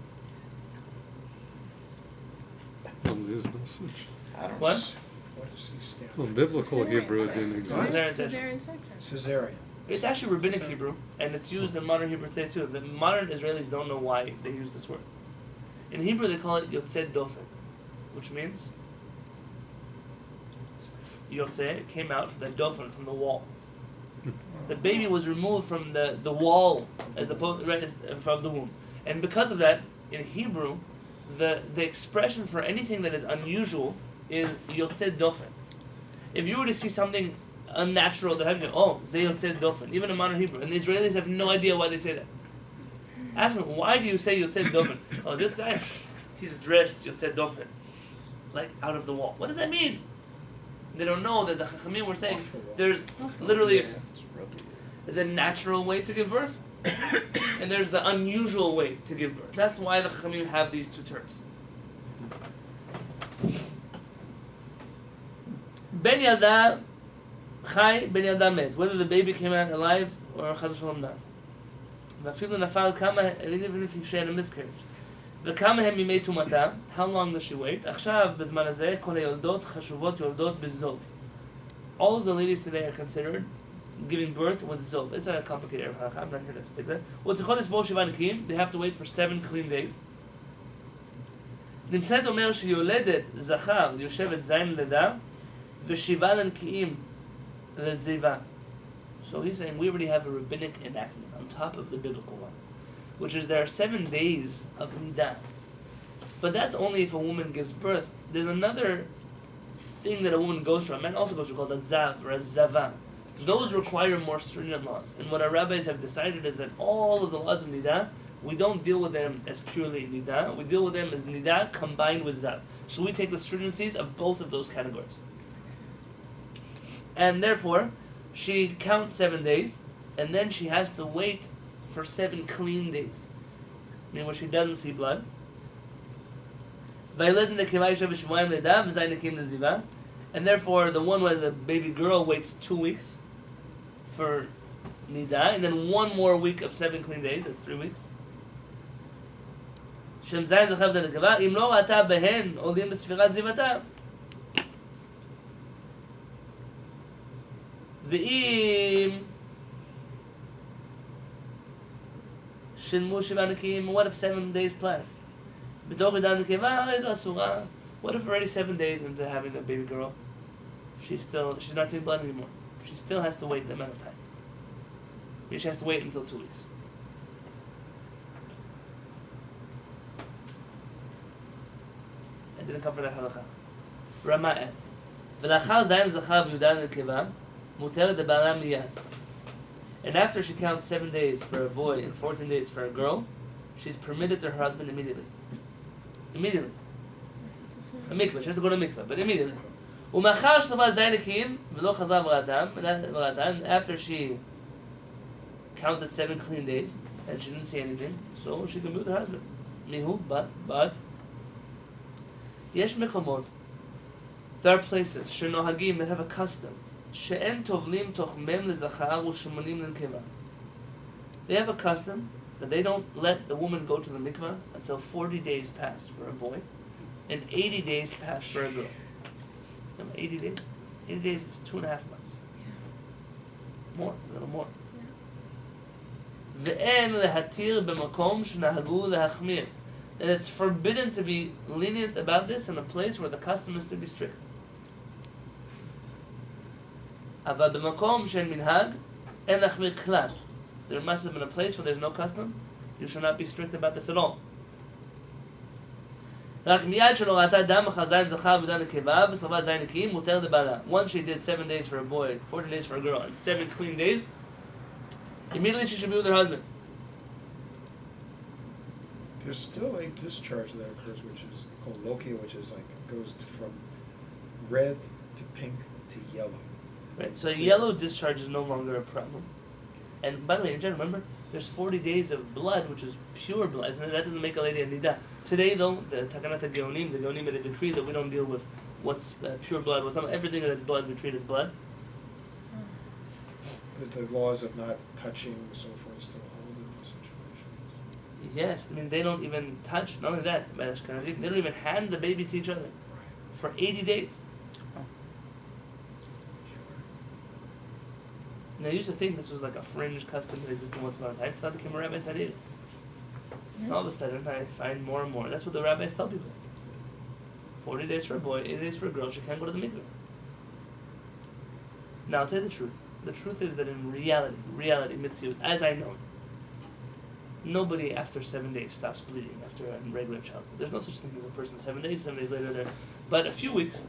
Speaker 5: On his message.
Speaker 4: I don't
Speaker 1: What?
Speaker 4: What does he stand
Speaker 5: Well,
Speaker 4: for?
Speaker 5: biblical
Speaker 2: Cesarean
Speaker 5: Hebrew it
Speaker 2: section.
Speaker 5: didn't
Speaker 1: Cesarean
Speaker 5: exist.
Speaker 1: section.
Speaker 2: Cesarean section.
Speaker 4: Caesarean.
Speaker 1: It's actually rabbinic Hebrew, and it's used in modern Hebrew today too. The modern Israelis don't know why they use this word. In Hebrew, they call it yotzei dofen, which means yotzei came out from the dofen, from the wall. The baby was removed from the wall as opposed from the womb, and because of that, in Hebrew, the expression for anything that is unusual is yotzei dofen. If you were to see something unnatural that happens, oh, ze yotzei dofen, even in modern Hebrew, and the Israelis have no idea why they say that. Ask them, why do you say yotzei dofen? Oh, this guy, he's dressed yotzei dofen, like out of the wall. What does that mean? They don't know that the Chachamim were saying
Speaker 4: Off the wall.
Speaker 1: there's literally the natural way to give birth, and there's the unusual way to give birth. That's why the Chachamim have these two terms. Ben Yada Chai, Ben Yada Met, whether the baby came out alive or Chas v'Shalom not. Vafilu nafal kama, even if she had a miscarriage. וכמה הם ימי טומאתה, how long does she wait? עכשיו, בזמן הזה, כל היולדות חשובות יולדות בזוב. All of the ladies today are considered giving birth with zov. It's a complicated area. I'm not here to stick that. וצריכות לסבור 7 נקיים, they have to wait for 7 clean days. נמצאת אומר שיולדת זכר יושבת זין לידה, ו7 נקיים לזיבה. So he's saying we already have a rabbinic enactment on top of the biblical one, which is there are 7 days of nidah. But that's only if a woman gives birth. There's another thing that a woman goes through, a man also goes through, called a zav or a zava. Those require more stringent laws. And what our rabbis have decided is that all of the laws of nidah, we don't deal with them as purely nidah, we deal with them as nidah combined with zav. So we take the stringencies of both of those categories. And therefore, she counts 7 days, and then she has to wait for 7 clean days, meaning where she doesn't see blood. And therefore, the one who has a baby girl waits 2 weeks for nidah, and then 1 more week of 7 clean days. That's 3 weeks. V'im shilmu shiva nekim. What if 7 days pass? B'toch idan nekeva ha'rezu asura. What if already 7 days into having a baby girl, she's not seeing blood anymore? She still has to wait the amount of time. Maybe she has to wait until 2 weeks. I didn't cover that halakha. Rama adds, "V'lachar zayin zachar v'yudan nekeva, muter debara miyad." And after she counts 7 days for a boy and 14 days for a girl, she's permitted to her husband immediately. Immediately. A mikveh. She has to go to mikveh, but immediately. Umachar shtava zayin nekim v'lo chazar v'ratan. After she counted 7 clean days and she didn't see anything, so she can be with her husband. Mihu, but yesh mekomot. There are places shenohagim that have a custom. She'en tovlim toch mem lezachar u'shemanim l'nkeva. They have a custom that they don't let the woman go to the mikveh until 40 days pass for a boy and 80 days pass for a girl. 80 days? 80 days is 2.5 months. More, a little more. Ve'en lehatir b'makom shenahagu lehachmir. And it's forbidden to be lenient about this in a place where the custom is to be strict. Avad b'makom she'en minhag en lachmir klal. There must have been a place where there's no custom. You should not be strict about this at all. Once she did 7 days for a boy, 40 days for a girl, and 7 clean days, immediately she should be with her husband.
Speaker 4: There's still a discharge that occurs, which is called lokia, which is like goes from red to pink to yellow.
Speaker 1: Right. So yellow discharge is no longer a problem. And by the way, in general, remember, there's 40 days of blood, which is pure blood. And that doesn't make a lady a nida. Today, though, the Takanat Geonim, the Geonim made a decree that we don't deal with what's pure blood, what's not. Everything that is blood, we treat as blood.
Speaker 4: Because the laws of not touching and so forth still hold in those situations.
Speaker 1: Yes, I mean, they don't even touch, not only that, by Ashkenazim, they don't even hand the baby to each other for 80 days. And I used to think this was like a fringe custom that existed once upon a time until I became a rabbi and studied it. And all of a sudden, I find more and more. That's what the rabbis tell people. 40 days for a boy, 80 days for a girl, she can't go to the mikveh. Now, I'll tell you the truth. The truth is that in reality, mitzvot, as I know, nobody after 7 days stops bleeding after a regular child. There's no such thing as a person 7 days, 7 days later they're... But a few weeks,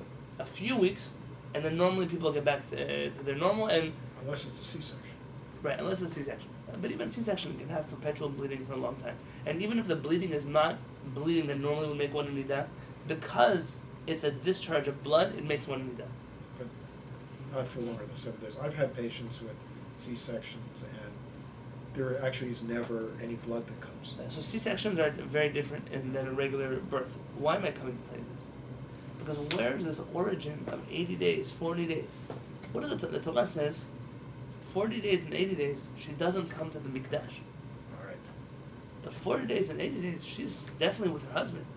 Speaker 1: and then normally people get back to their normal, and...
Speaker 4: Unless it's a C-section.
Speaker 1: Right, unless it's C-section. But even C-section can have perpetual bleeding for a long time. And even if the bleeding is not bleeding that normally would make one nida, because it's a discharge of blood, it makes one nida.
Speaker 4: But not for longer than 7 days. I've had patients with C-sections, and there actually is never any blood that comes.
Speaker 1: So C-sections are very different than a regular birth. Why am I coming to tell you this? Because where is this origin of 80 days, 40 days? What is it? The Torah says 40 days and 80 days, she doesn't come to the mikdash.
Speaker 4: All right.
Speaker 1: But 40 days and 80 days, she's definitely with her husband.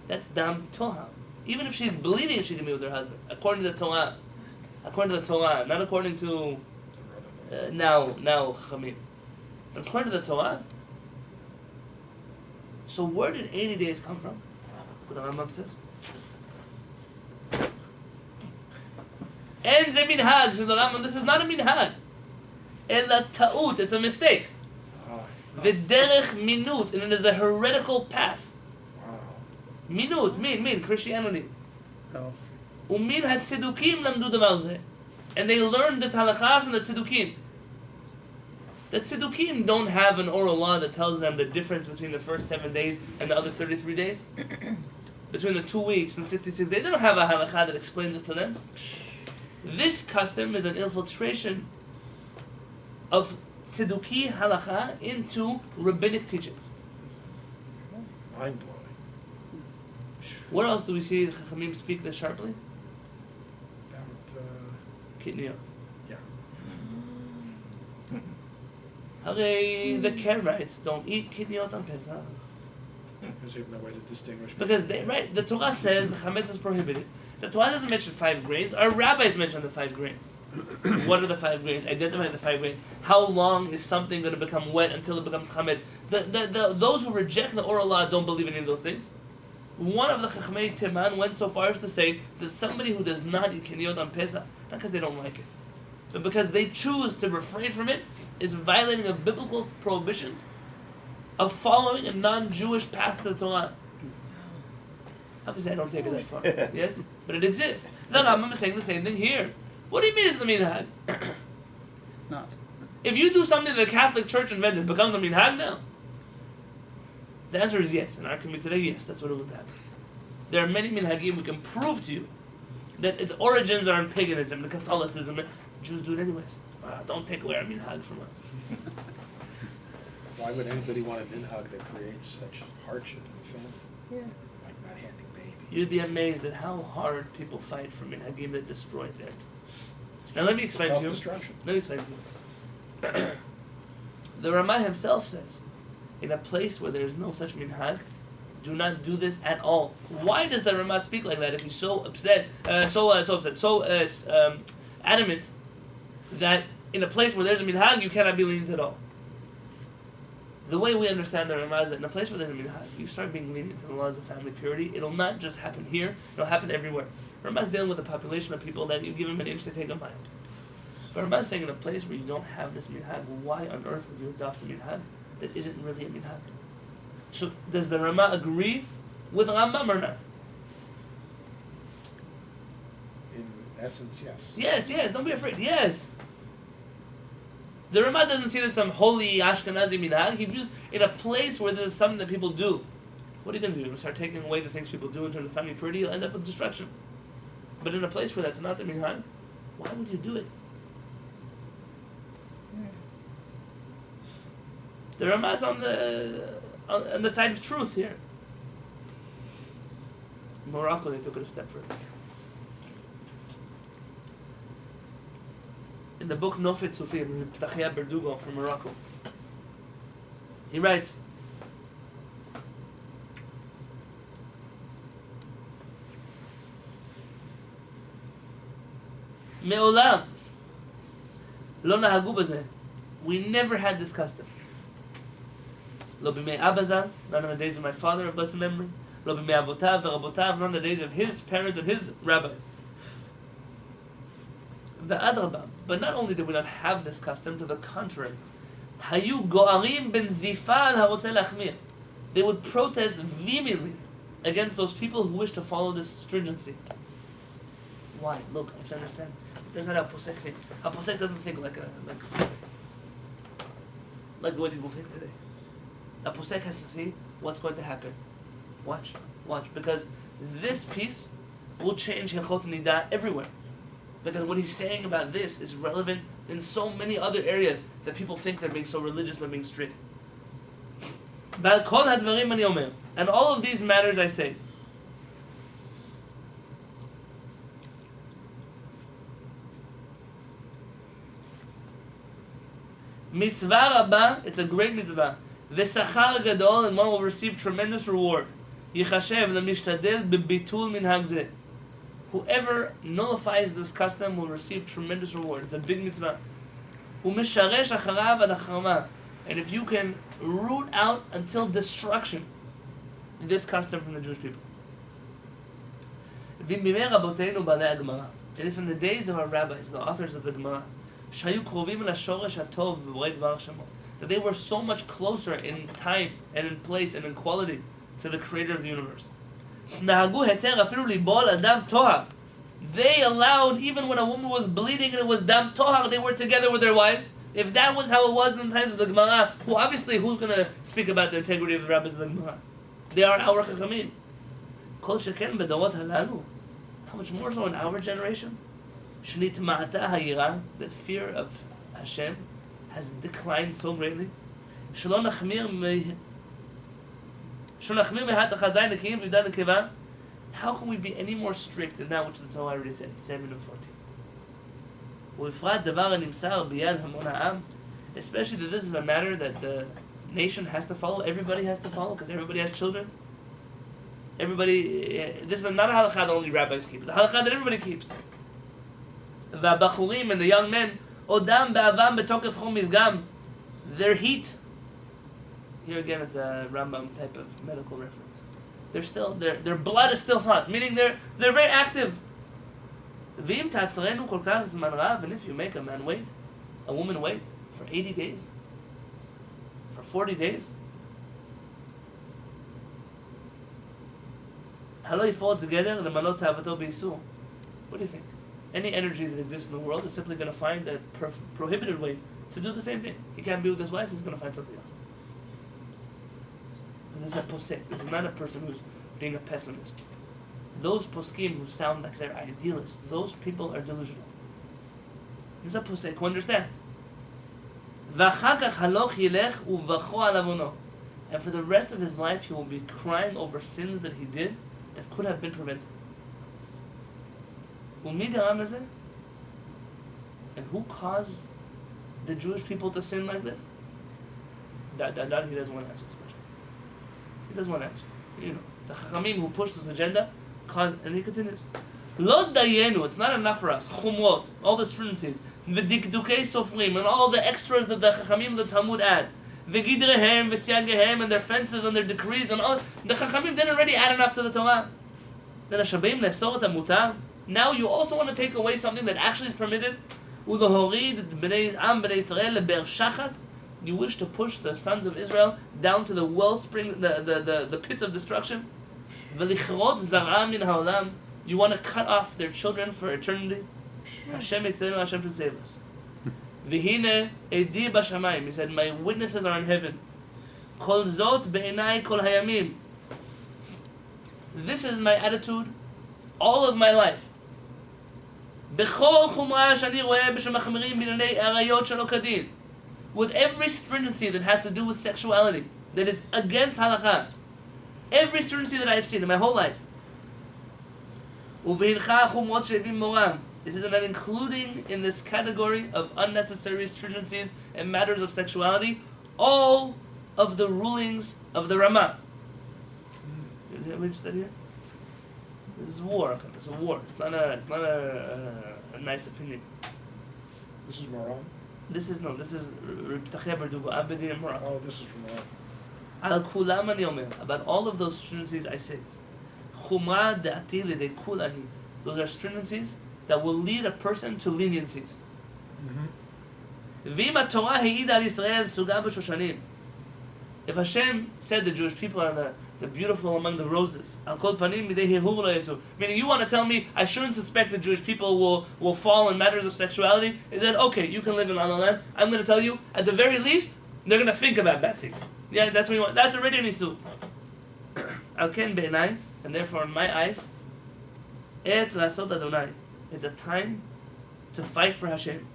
Speaker 1: That's dam toha. Even if she's bleeding, she can be with her husband, according to the Torah. According to the Torah, not according to now Chamim. But according to the Torah. So where did 80 days come from? What the Rambam says. En ze minhag, says the Rambam. This is not a minhag. Ela ta'ut, it's a mistake. V'derech minut, and it is a heretical path.
Speaker 4: Wow.
Speaker 1: Minut, min, Christianity.
Speaker 3: No.
Speaker 1: Umin ha-tzedukim lamdu davar zeh. And they learned this halakha from the tzedukim. The tzedukim don't have an oral law that tells them the difference between the first 7 days and the other 33 days. Between the 2 weeks and 66 days. They don't have a halakha that explains this to them. This custom is an infiltration of tzeduki halakha into rabbinic teachings.
Speaker 4: Mind-blowing.
Speaker 1: Where else do we see the Chachamim speak this sharply?
Speaker 4: About,
Speaker 1: Kitniyot.
Speaker 4: yeah.
Speaker 1: Hare, the Karaites don't eat kitniyot on Pesach.
Speaker 4: There's even no way to distinguish.
Speaker 1: Because the Torah says the chametz is prohibited. The Torah doesn't mention 5 grains. Our rabbis mention the 5 grains. What are the 5 grains? Identify the 5 grains. How long is something going to become wet until it becomes chametz? Those who reject the oral law don't believe in any of those things. One of the Chachamei Timan went so far as to say that somebody who does not eat Kehillat on Pesach, not because they don't like it, but because they choose to refrain from it, is violating a biblical prohibition of following a non-Jewish path to the Torah. Obviously, I don't take it that far. Yes? But it exists. No, I'm saying the same thing here. What do you mean it's a minhag?
Speaker 3: Not.
Speaker 1: If you do something that the Catholic Church invented, it becomes a minhag now? The answer is yes. In our community today, yes, that's what it would happen. There are many minhagim we can prove to you that its origins are in paganism and Catholicism. Jews do it anyways. Don't take away our minhag from us.
Speaker 4: Why would anybody want a minhag that creates such hardship in the family?
Speaker 2: Yeah.
Speaker 4: Like not handing babies.
Speaker 1: You'd be amazed at how hard people fight for minhagim that destroy them. Now let me explain to you.
Speaker 4: Self-destruction.
Speaker 1: Let me explain to you. The Ramah himself says, in a place where there is no such minhag, do not do this at all. Why does the Ramah speak like that if he's so upset, adamant that in a place where there's a minhag you cannot be lenient at all? The way we understand the Ramah is that in a place where there's a minhag, you start being lenient to the laws of family purity. It'll not just happen here; it'll happen everywhere. Ramah is dealing with a population of people that you give them an inch, they take a mile. But Ramah is saying in a place where you don't have this minhag, why on earth would you adopt a minhag that isn't really a minhag? So does the Ramah agree with Rambam or not?
Speaker 4: In essence, yes.
Speaker 1: Yes, don't be afraid, yes. The Ramah doesn't see that some holy Ashkenazi minhag. He views in a place where there's something that people do. What are you going to do? You're going to start taking away the things people do in terms of family purity, you'll end up with destruction. But in a place where that's not the minhag, why would you do it? The Ramah is on the side of truth here. In Morocco, they took it a step further. In the book Nofet Sufim, Ptachia Berdugo from Morocco, he writes, Me'olam lo nahagu bazeh. We never had this custom. Lo b'mei Abazan, not in the days of my father of blessed memory. Lo b'mei Avotav v'Rabotav, not in the days of his parents and his rabbis. V'adrabah. But not only did we not have this custom, to the contrary, hayu go'arim ben zifan harotzeh lachmir. They would protest vehemently against those people who wish to follow this stringency. Why? Look, I have to understand. There's not how Posek thinks. How Posek doesn't think like the way people think today. A Posek has to see what's going to happen. Watch, because this piece will change Hilchot Nidah everywhere. Because what he's saying about this is relevant in so many other areas that people think they're being so religious by being strict. And all of these matters I say. Mitzvah Rabbah, it's a great mitzvah. V'sachar gadol, and one will receive tremendous reward. Yichashev lemishtadel bebitul minhag zeh. Whoever nullifies this custom will receive tremendous reward. It's a big mitzvah. U'misharesh acharav ad acharma. And if you can root out until destruction this custom from the Jewish people. V'mimei raboteinu balei Gemara. And if in the days of our rabbis, the authors of the Gemara, that they were so much closer in time and in place and in quality to the creator of the universe. They allowed, even when a woman was bleeding and it was dam tohar, they were together with their wives. If that was how it was in the times of the Gemara, who's going to speak about the integrity of the rabbis of the Gemara? They are our chachamim. Kol sheken b'dorot halalu. How much more so in our generation? The fear of Hashem has declined so greatly. How can we be any more strict than that which the Torah already said, 7 and 14? Especially that this is a matter that the nation has to follow, everybody has to follow, because everybody has children. This is not a halakha that only rabbis keep, it's a halakha that everybody keeps. והבחורים and the young men, עודם באבם בתוקף חום מזגם. Their heat. Here again, it's a Rambam type of medical reference. Their blood is still hot, meaning they're very active. ואם תעצרנו כל כך זמן רב, and if you make a man wait, a woman wait for 80 days, for 40 days, הלא יפעל together למלא תאוותו באיסור. What do you think? Any energy that exists in the world is simply going to find a prohibited way to do the same thing. He can't be with his wife, he's going to find something else. And this is a posek. This is not a person who's being a pessimist. Those poskim who sound like they're idealists, those people are delusional. This is a posek who understands. ואחר כך הלוך ילך ובכו על עוונו. And for the rest of his life he will be crying over sins that he did that could have been prevented. ומי גרם לזה? And who caused the Jewish people to sin like this? That he doesn't want to answer this question. He doesn't want to answer. You know, the Chachamim who pushed this agenda caused, and he continues. Lo dayenu, it's not enough for us. Chumot, all the stringencies, v'dikdukei sofrim, and all the extras that the Chachamim, the Talmud add. V'gidrehem, v'siagehem, and their fences and their decrees, and all. The Chachamim didn't already add enough to the Torah. Then HaShamayim le'sor et mutar. Now you also want to take away something that actually is permitted. U'lehorid b'nei am b'nei Israel le'ber shachat. You wish to push the sons of Israel down to the wellspring, the pits of destruction. V'lichrot zar'am min ha'olam. You want to cut off their children for eternity. Hashem etzenu, Hashem should save us. V'hine edi b'shamayim. He said, my witnesses are in heaven. Kol zot be'enai kol hayamim. This is my attitude all of my life. B'chol chumra shani roeh b'shemachmirim b'nei arayot shelo kadin. With every stringency that has to do with sexuality, that is against halakha. Every stringency that I've seen in my whole life. Uvehincha chumot shevim moram. This is that I'm including in this category of unnecessary stringencies and matters of sexuality all of the rulings of the Ramah. You hear what you said here? This is war. It's a war. It's not a nice opinion.
Speaker 4: This is Moran?
Speaker 1: This is Rebtacheh Bardugo, Abedin Moran.
Speaker 4: Oh, this is from Moran.
Speaker 1: Al kulam ani omer. About all of those stringencies I say. Chumra de'ati lidei kulahi. Those are stringencies that will lead a person to leniencies. V'im HaTorah he'ida al Yisrael suga b'shoshanim. If Hashem said the Jewish people are the beautiful among the roses, al kol panim midei hehur lo yetzu. Meaning you want to tell me I shouldn't suspect the Jewish people will fall in matters of sexuality? Is that okay, you can live in La La Land. I'm going to tell you, at the very least, they're going to think about bad things. Yeah, that's what you want. That's already an issue. Al ken be'enai, and therefore in my eyes, et lasot Adonai. It's a time to fight for Hashem.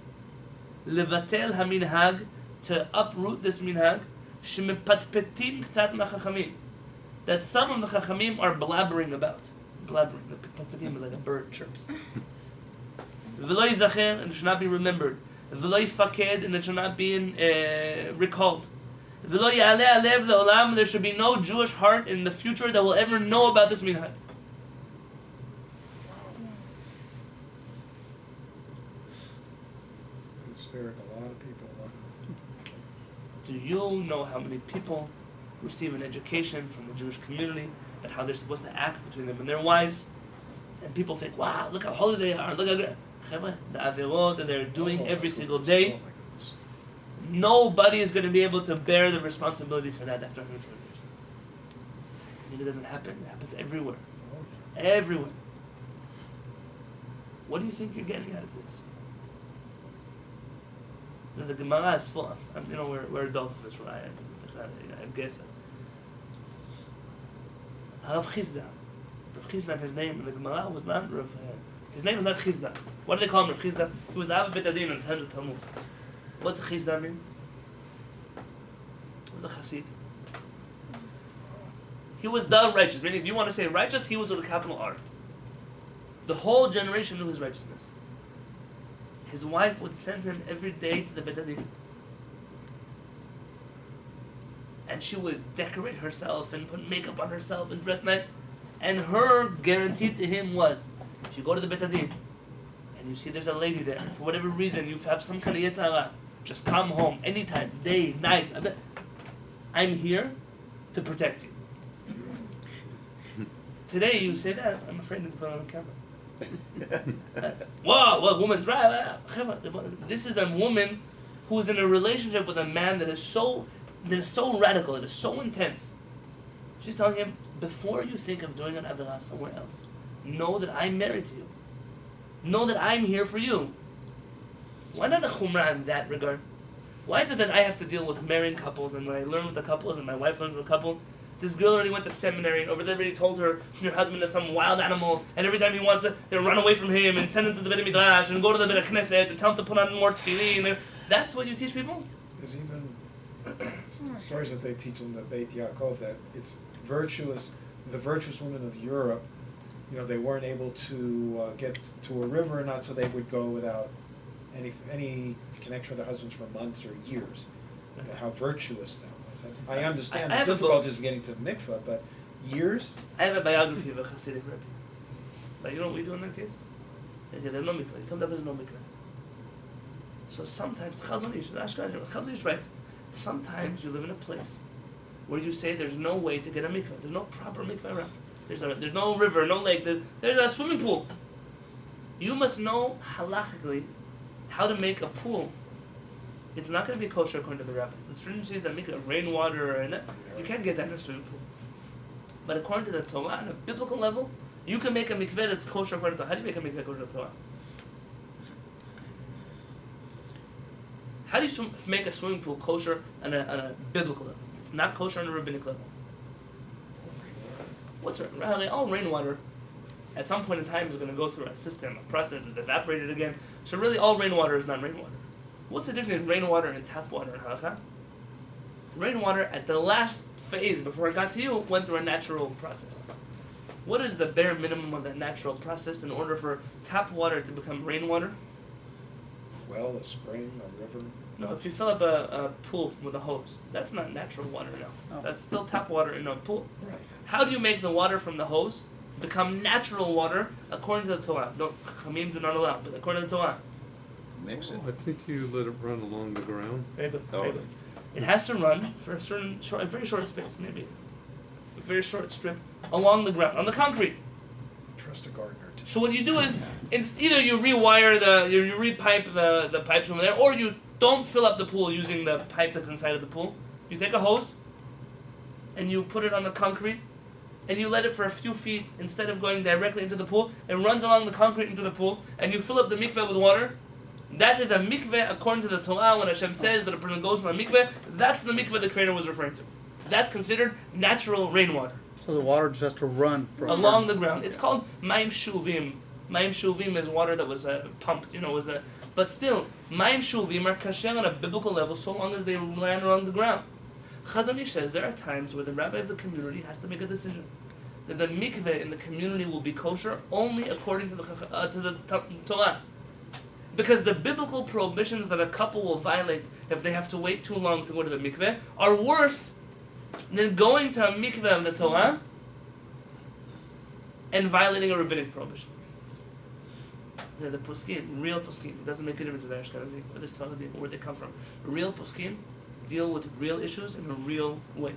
Speaker 1: Levatel haminhag, to uproot this minhag, shemepatpetim k'tzat ma'chachamim, that some of the chachamim are blabbering about. Blabbering. The patpetim is like a bird chirps. V'lo yizacher, and it should not be remembered. V'lo yifaked, and it should not be recalled. V'lo ya'aleh alev le'olam, there should be no Jewish heart in the future that will ever know about this minhag.
Speaker 4: Spared a lot of people.
Speaker 1: Do you know how many people receive an education from the Jewish community and how they're supposed to act between them and their wives? And people think, wow, look how holy they are, look how good. The averot that they're doing every single day, nobody is going to be able to bear the responsibility for that after 120 years. I think it doesn't happen. It happens everywhere. Everywhere. What do you think you're getting out of this? The Gemara is full. We're adults in this room. I guess. Rav Chizda. Rav Chizda, his name in the Gemara was not Rav. His name was not Chizda. What do they call him, Rav Chizda? He was the Av Betadin in terms of Talmud. What's a Chizda mean? He was a Chassid. He was the righteous. Meaning, if you want to say righteous, he was with a capital R. The whole generation knew his righteousness. His wife would send him every day to the Betadin. And she would decorate herself and put makeup on herself and dress nice. And her guarantee to him was, if you go to the Betadin and you see there's a lady there, for whatever reason you have some kind of yetzara, just come home anytime, day, night. I'm here to protect you. Today you say that, I'm afraid to put it on the camera. Whoa, what woman's right? This is a woman who is in a relationship with a man that is so radical, that is so intense. She's telling him, before you think of doing an avirah somewhere else, know that I'm married to you. Know that I'm here for you. Why not a chumrah in that regard? Why is it that I have to deal with married couples, and when I learn with the couples and my wife learns with the couple, this girl already went to seminary, and over there already told her your husband is some wild animal, and every time he wants to, they run away from him and send him to the Beit Midrash and go to the Beit Knesset and tell him to put on more tefillin. And that's what you teach people?
Speaker 4: There's even stories that they teach in the Beit Yaakov that it's virtuous, the virtuous women of Europe, they weren't able to get to a river or not, so they would go without any connection with their husbands for months or years. How virtuous that was. I understand the difficulties of getting to the mikveh, but years?
Speaker 1: I have a biography of a Hasidic Rebbe. But you know what we do in that case? There's no mikveh. He comes up, there's no mikveh. So sometimes, Chazon Ish writes, sometimes you live in a place where you say there's no way to get a mikveh. There's no proper mikveh around. There's no river, no lake. There's a swimming pool. You must know halachically how to make a pool. It's not going to be kosher according to the rabbis. The stringencies that make it rainwater and that, you can't get that in a swimming pool. But according to the Torah, on a biblical level, you can make a mikveh that's kosher according to the Torah. How do you make a mikveh kosher to the Torah? How do you make a swimming pool kosher on a biblical level? It's not kosher on a rabbinic level. What's all rainwater at some point in time is going to go through a system, a process, it's evaporated again. So really all rainwater is not rainwater. What's the difference between rainwater and tap water in halakha? Rainwater at the last phase before it got to you went through a natural process. What is the bare minimum of that natural process in order for tap water to become rainwater?
Speaker 4: Well, a spring, a river.
Speaker 1: No, if you fill up a pool with a hose, that's not natural water now.
Speaker 3: Oh.
Speaker 1: That's still tap water in a pool.
Speaker 4: Right.
Speaker 1: How do you make the water from the hose become natural water according to the Torah? No, Chamim do not allow, but according to the Torah.
Speaker 6: Mix it.
Speaker 5: I think you let it run along the ground.
Speaker 1: Very good.
Speaker 6: Oh.
Speaker 1: Very good. It has to run for a very short space, maybe a very short strip along the ground, on the concrete.
Speaker 4: Trust a gardener.
Speaker 1: So what you do is, either you rewire you repipe the pipes from there, or you don't fill up the pool using the pipe that's inside of the pool. You take a hose, and you put it on the concrete, and you let it for a few feet instead of going directly into the pool. It runs along the concrete into the pool, and you fill up the mikveh with water. That is a mikveh according to the Torah. When Hashem says that a person goes from a mikveh, that's the mikveh the Creator was referring to. That's considered natural rainwater.
Speaker 3: So the water just has to run for a
Speaker 1: Along the
Speaker 3: certain-
Speaker 1: ground. It's called Mayim Shuvim. Mayim Shuvim is water that was pumped, but still, Mayim Shuvim are kasher on a biblical level so long as they land along the ground. Chazon Ish says there are times where the rabbi of the community has to make a decision that the mikveh in the community will be kosher only according to the Torah. Because the biblical prohibitions that a couple will violate if they have to wait too long to go to the mikveh are worse than going to a mikveh of the Torah and violating a rabbinic prohibition. The poskim, real poskim, it doesn't make a difference if they're Ashkenazi or they're Sephardim or where they come from. Real poskim deal with real issues in a real way.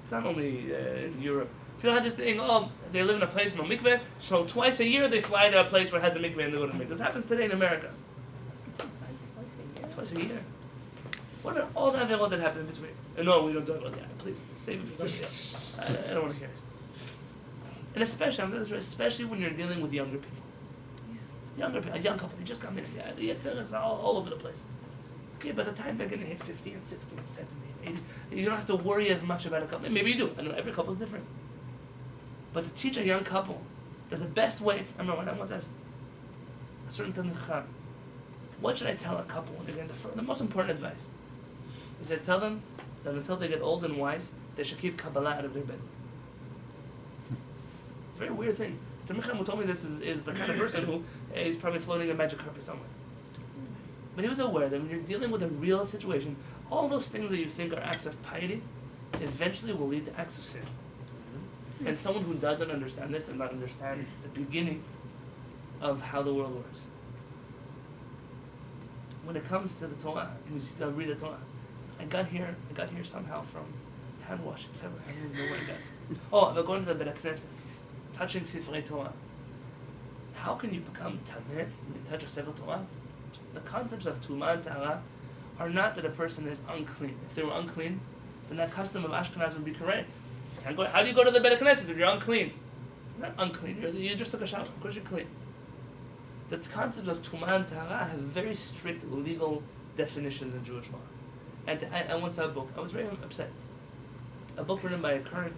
Speaker 1: It's not only in Europe. People had this thing, they live in a place with no mikveh, so twice a year they fly to a place where it has a mikveh and they go to the mikveh. This happens today in America. Twice a year. What about all the averot that happen in between? No, we don't talk about that. Please, save it for somebody else. I don't want to hear it. And especially when you're dealing with younger people. A young couple, they just come in, the Yetzeras are all over the place. Okay, by the time they're going to hit 50 and 60 and 70 and 80, you don't have to worry as much about a couple. Maybe you do. I know every couple's different. But to teach a young couple that the best way, I remember when I once asked a certain Talmid Chacham, what should I tell a couple when they're getting the most important advice? Is I tell them that until they get old and wise, they should keep Kabbalah out of their bed. It's a very weird thing. The Talmid Chacham who told me this is the kind of person who is probably floating a magic carpet somewhere. But he was aware that when you're dealing with a real situation, all those things that you think are acts of piety eventually will lead to acts of sin. And someone who doesn't understand this does not understand the beginning of how the world works. When it comes to the Torah, and you read the Torah, I got here somehow from hand washing. I don't even know where I got to. Oh, I'm going to the Beit Knesset, touching Sifrei Torah. How can you become Tameh when you touch a Sefer Torah? The concepts of Tumah and Tahara are not that a person is unclean. If they were unclean, then that custom of Ashkenaz would be correct. How do you go to the Beit Knesset if you're unclean? You're not unclean. You just took a shower. Of course you're clean. The concepts of Tumah and Tahara have very strict legal definitions in Jewish law. And I once saw a book. I was very upset. A book written by a current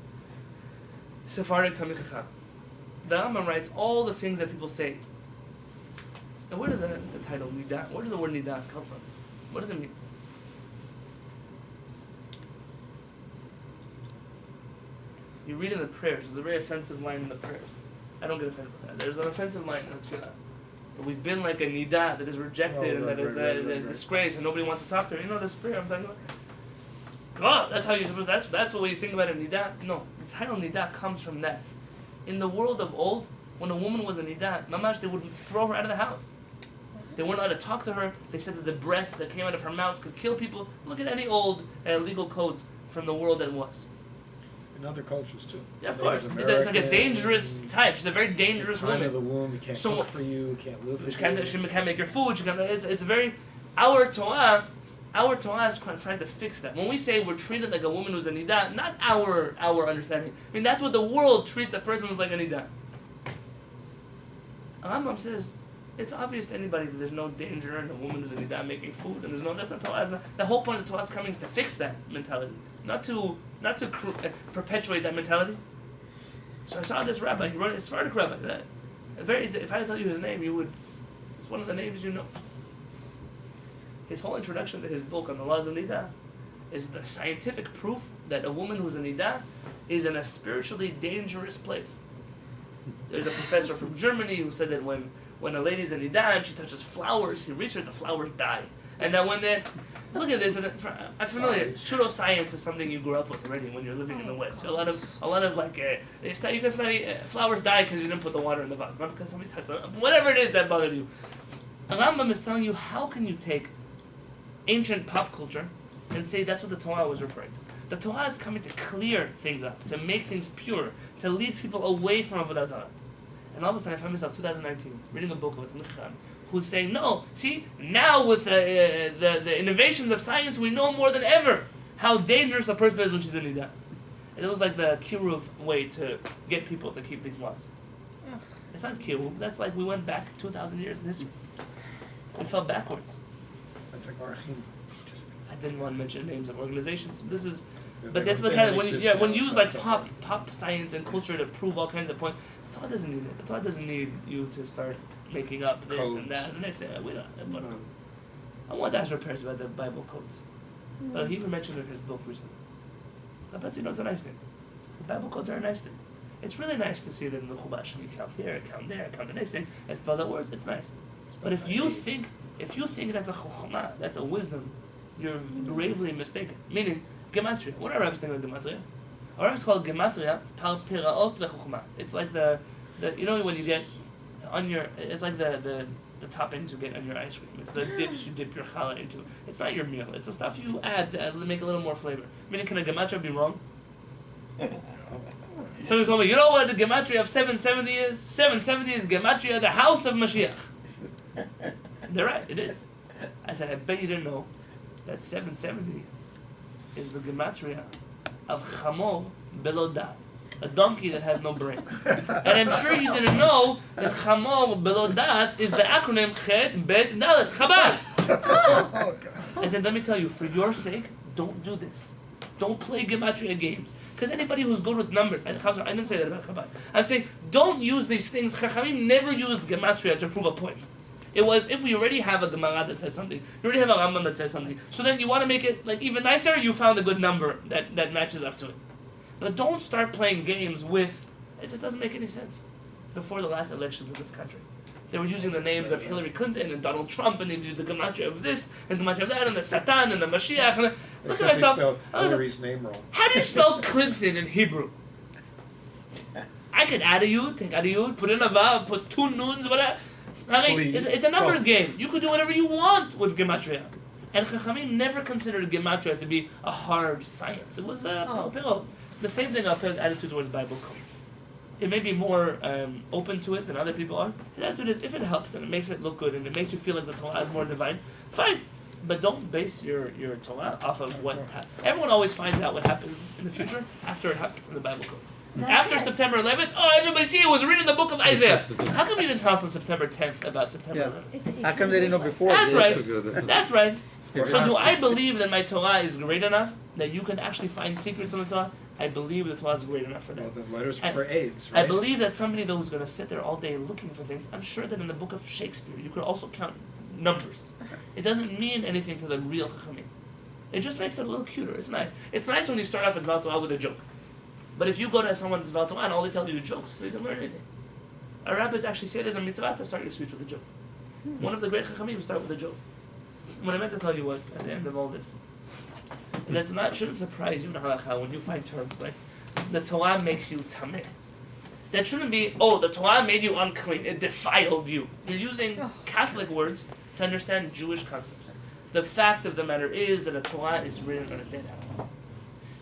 Speaker 1: Sephardic Talmid Chacham. The Rambam writes all the things that people say. And where did the title Nidah? Where does the word Nidah come from? What does it mean? You read in the prayers. There's a very offensive line in the prayers. I don't get offended by that. There's an offensive line in the Tefillah. But we've been like a Nidah that is rejected and that is a disgrace and nobody wants to talk to her. You know this prayer I'm talking about? Oh, that's how you're supposed to, that's what you think about a Nidah? No, the title Nidah comes from that. In the world of old, when a woman was a Nidah, mamash, they would throw her out of the house. They weren't allowed to talk to her. They said that the breath that came out of her mouth could kill people. Look at any old legal codes from the world that was.
Speaker 4: In other cultures too.
Speaker 1: Yeah, of course. It's like a dangerous type. She's a very dangerous woman.
Speaker 4: Of the womb, you can't cook for you, can't live for you.
Speaker 1: She can't make your food. It's very. Our Torah is trying to fix that. When we say we're treated like a woman who's a nidah, not our understanding. I mean, that's what the world treats a person who's like a nidah. Rambam says it's obvious to anybody that there's no danger in a woman who's a nidah making food, and that's not Torah. The whole point of Torah is coming is to fix that mentality, not to perpetuate that mentality. So I saw this rabbi. He wrote a Sephardic rabbi. If I tell you his name, it's one of the names you know. His whole introduction to his book on the laws of nidah is the scientific proof that a woman who's a nidah is in a spiritually dangerous place. There's a professor from Germany who said that when a lady's a nidah and she touches flowers, he researched the flowers die. And that when they look at this, and I'm familiar. Pseudoscience is something you grew up with already when you're living in the West. A lot of like you can study flowers die because you didn't put the water in the vase, not because somebody touched them. Whatever it is that bothered you. Rambam is telling you, how can you take ancient pop culture and say that's what the Torah was referring to? The Torah is coming to clear things up, to make things pure, to lead people away from Avodah Zarah. And all of a sudden I find myself 2019 reading a book of a Talmid Chacham who's saying, no, see, now with the innovations of science, we know more than ever how dangerous a person is when she's in nidah. And it was like the kiruv way to get people to keep these laws.
Speaker 2: Ugh.
Speaker 1: It's not kiruv. That's like we went back 2,000 years in history. We fell backwards.
Speaker 4: That's like Archim.
Speaker 1: I didn't want to mention names of organizations. But
Speaker 4: They
Speaker 1: that's the
Speaker 4: don't
Speaker 1: kind of when
Speaker 4: exist
Speaker 1: you
Speaker 4: now,
Speaker 1: use
Speaker 4: so
Speaker 1: like
Speaker 4: it's
Speaker 1: pop science and culture to prove all kinds of points. The Torah doesn't need it. The Torah doesn't need you to start making up this
Speaker 4: Codes.
Speaker 1: and that. The next thing we don't. I want to ask our parents about the Bible codes, but he even mentioned it in his book recently. I bet it's a nice thing. The Bible codes are a nice thing. It's really nice to see that in the Chumash you count here, count there, count the next thing, and spells out words. It's nice. But if you think that's a chokhmah, that's a wisdom, you're gravely mistaken. Meaning, gematria. What are rabbis think about gematria? Our rabbis call gematria par piraot lechokhmah. It's like the you know when you get on your, it's like the toppings you get on your ice cream. It's the dips you dip your challah into. It's not your meal. It's the stuff you add to make a little more flavor. Meaning, can a gematria be wrong? Somebody told me, you know what the gematria of 770 is? 770 is gematria, the house of Mashiach. They're right, it is. I said, I bet you didn't know that 770 is the gematria of chamor belo dat, a donkey that has no brain. And I'm sure you didn't know that chamor belo dat is the acronym Chet Bet Dalet, Chabad. I said, let me tell you, for your sake, don't do this. Don't play gematria games. Because anybody who's good with numbers, I didn't say that about Chabad. I'm saying, don't use these things. Chachamim never used gematria to prove a point. It was, if we already have a Gemara that says something, you already have a Rambam that says something, so then you want to make it like even nicer, you found a good number that matches up to it. But don't start playing games with, it just doesn't make any sense. Before the last elections in this country, they were using the names of Hillary Clinton and Donald Trump, and they used the gematria of this, and the gematria of that, and the Satan, and the Mashiach, and look at myself.
Speaker 4: Spelled Hillary's name wrong.
Speaker 1: How do you spell Clinton in Hebrew? I could add a yud, take out a yud, put in a vav, put two nuns, whatever. I mean, it's a numbers
Speaker 4: So-
Speaker 1: game. You could do whatever you want with gematria. And Chachamim never considered gematria to be a hard science. It was the same thing Alpe's attitude towards Bible codes. It may be more open to it than other people are. His attitude is, if it helps and it makes it look good and it makes you feel like the Torah is more divine, fine. But don't base your Torah off of what everyone always finds out what happens in the future after it happens in the Bible codes. After September 11th, everybody see it was written in the book of Isaiah. How come you didn't tell us on September 10th about September 11th?
Speaker 3: How come they didn't know before?
Speaker 1: That's
Speaker 3: They-
Speaker 1: right. That's right.
Speaker 3: Yeah.
Speaker 1: So do I believe that my Torah is great enough that you can actually find secrets in the Torah? I believe the Torah is great enough for that.
Speaker 4: Well, the letters
Speaker 1: I-
Speaker 4: for AIDS, right?
Speaker 1: I believe that somebody though who's going to sit there all day looking for things, I'm sure that in the book of Shakespeare you could also count numbers. It doesn't mean anything to the real Chachamim. It just makes it a little cuter. It's nice. It's nice when you start off at Dvar Torah with a joke. But if you go to someone's Dvar Torah and all they tell you is jokes, so you can learn anything. Our rabbis actually say there's a mitzvah to start your speech with a joke. One of the great Chachamim start with a joke. What I meant to tell you was, at the end of all this, and that's not, shouldn't surprise you in halakha when you find terms like, the Torah makes you tameh. That shouldn't be, the Torah made you unclean, it defiled you. You're using Catholic words to understand Jewish concepts. The fact of the matter is that a Torah is written on a dead animal.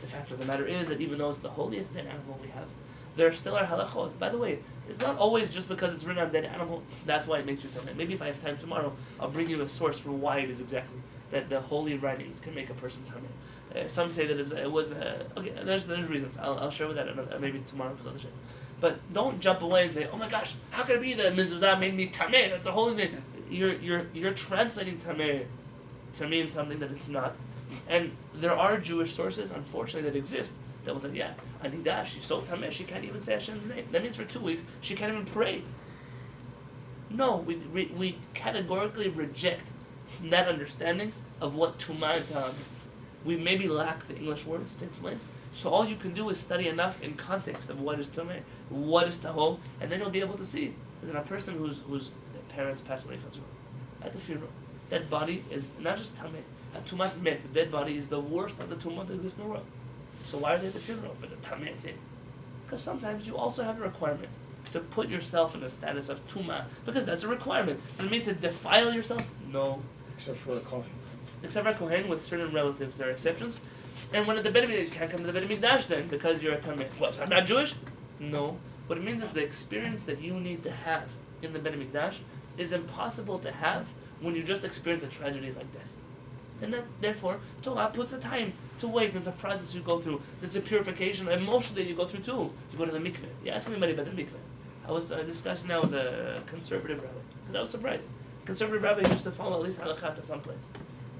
Speaker 1: The fact of the matter is that even though it's the holiest dead animal we have, there still are halachot. By the way, it's not always just because it's written on a dead animal, that's why it makes you tameh. Maybe if I have time tomorrow, I'll bring you a source for why it is exactly that the holy writings can make a person tameh. Some say that it was okay. There's reasons. I'll share with that maybe tomorrow because other shit. But don't jump away and say, "Oh my gosh, how could it be that mezuzah made me tameh? That's a holy thing." You're translating tameh to mean something that it's not. And there are Jewish sources, unfortunately, that exist that will say, "Yeah, Anidah, she's so tameh, she can't even say Hashem's name. That means for 2 weeks she can't even pray." No, we categorically reject that understanding of what tumah and taham. We maybe lack the English words to explain. So all you can do is study enough in context of what is tumah, what is tahom, and then you'll be able to see. Is a person whose parents passed away at the funeral, that body is not just tameh. A tumat met, the dead body is the worst of the tumah that exists in the world. So why are they at the funeral if it's a tameh thing? Because sometimes you also have a requirement to put yourself in a status of tumah, because that's a requirement. Does it mean to defile yourself? No.
Speaker 4: Except for a Kohen.
Speaker 1: Except for a Kohen with certain relatives, there are exceptions. And when at the Beit HaMikdash, you can't come to the Beit HaMikdash then because you're a tameh. What, so I'm not Jewish? No. What it means is the experience that you need to have in the Beit HaMikdash is impossible to have when you just experience a tragedy like death. And then, therefore, Torah puts the time to wait and the process you go through. It's a purification emotionally you go through too. You go to the mikveh. You ask anybody about the mikveh. I was discussing now with a conservative rabbi because I was surprised. Conservative rabbis used to follow at least halakha to someplace.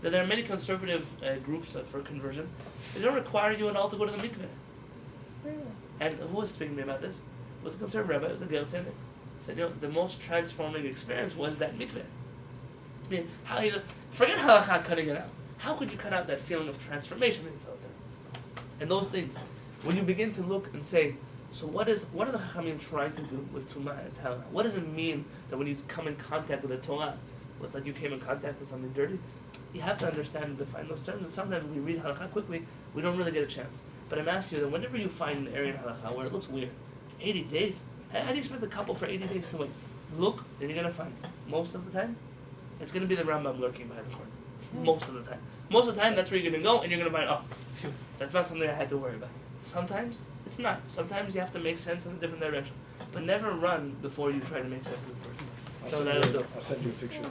Speaker 1: That there are many conservative groups for conversion. They don't require you at all to go to the mikveh.
Speaker 2: Really?
Speaker 1: And who was speaking to me about this? It was a conservative rabbi. It was a Gel Tzedek. He said, the most transforming experience was that mikveh. I mean, forget halakha cutting it out. How could you cut out that feeling of transformation that you felt there? And those things, when you begin to look and say, so what are the Chachamim trying to do with Tumah and Tahara? What does it mean that when you come in contact with the Torah, it's like you came in contact with something dirty? You have to understand and define those terms. And sometimes when we read halakha quickly, we don't really get a chance. But I'm asking you that whenever you find an area in halakha where it looks weird, 80 days, how do you expect a couple for 80 days to wait? Look, and you're going to find, most of the time, it's going to be the Rambam lurking behind the corner. Most of the time. Most of the time, that's where you're going to go, and you're going to find, phew, that's not something I had to worry about. Sometimes, it's not. Sometimes you have to make sense in a different direction. But never run before you try to make sense in the first.
Speaker 4: I'll send you a picture.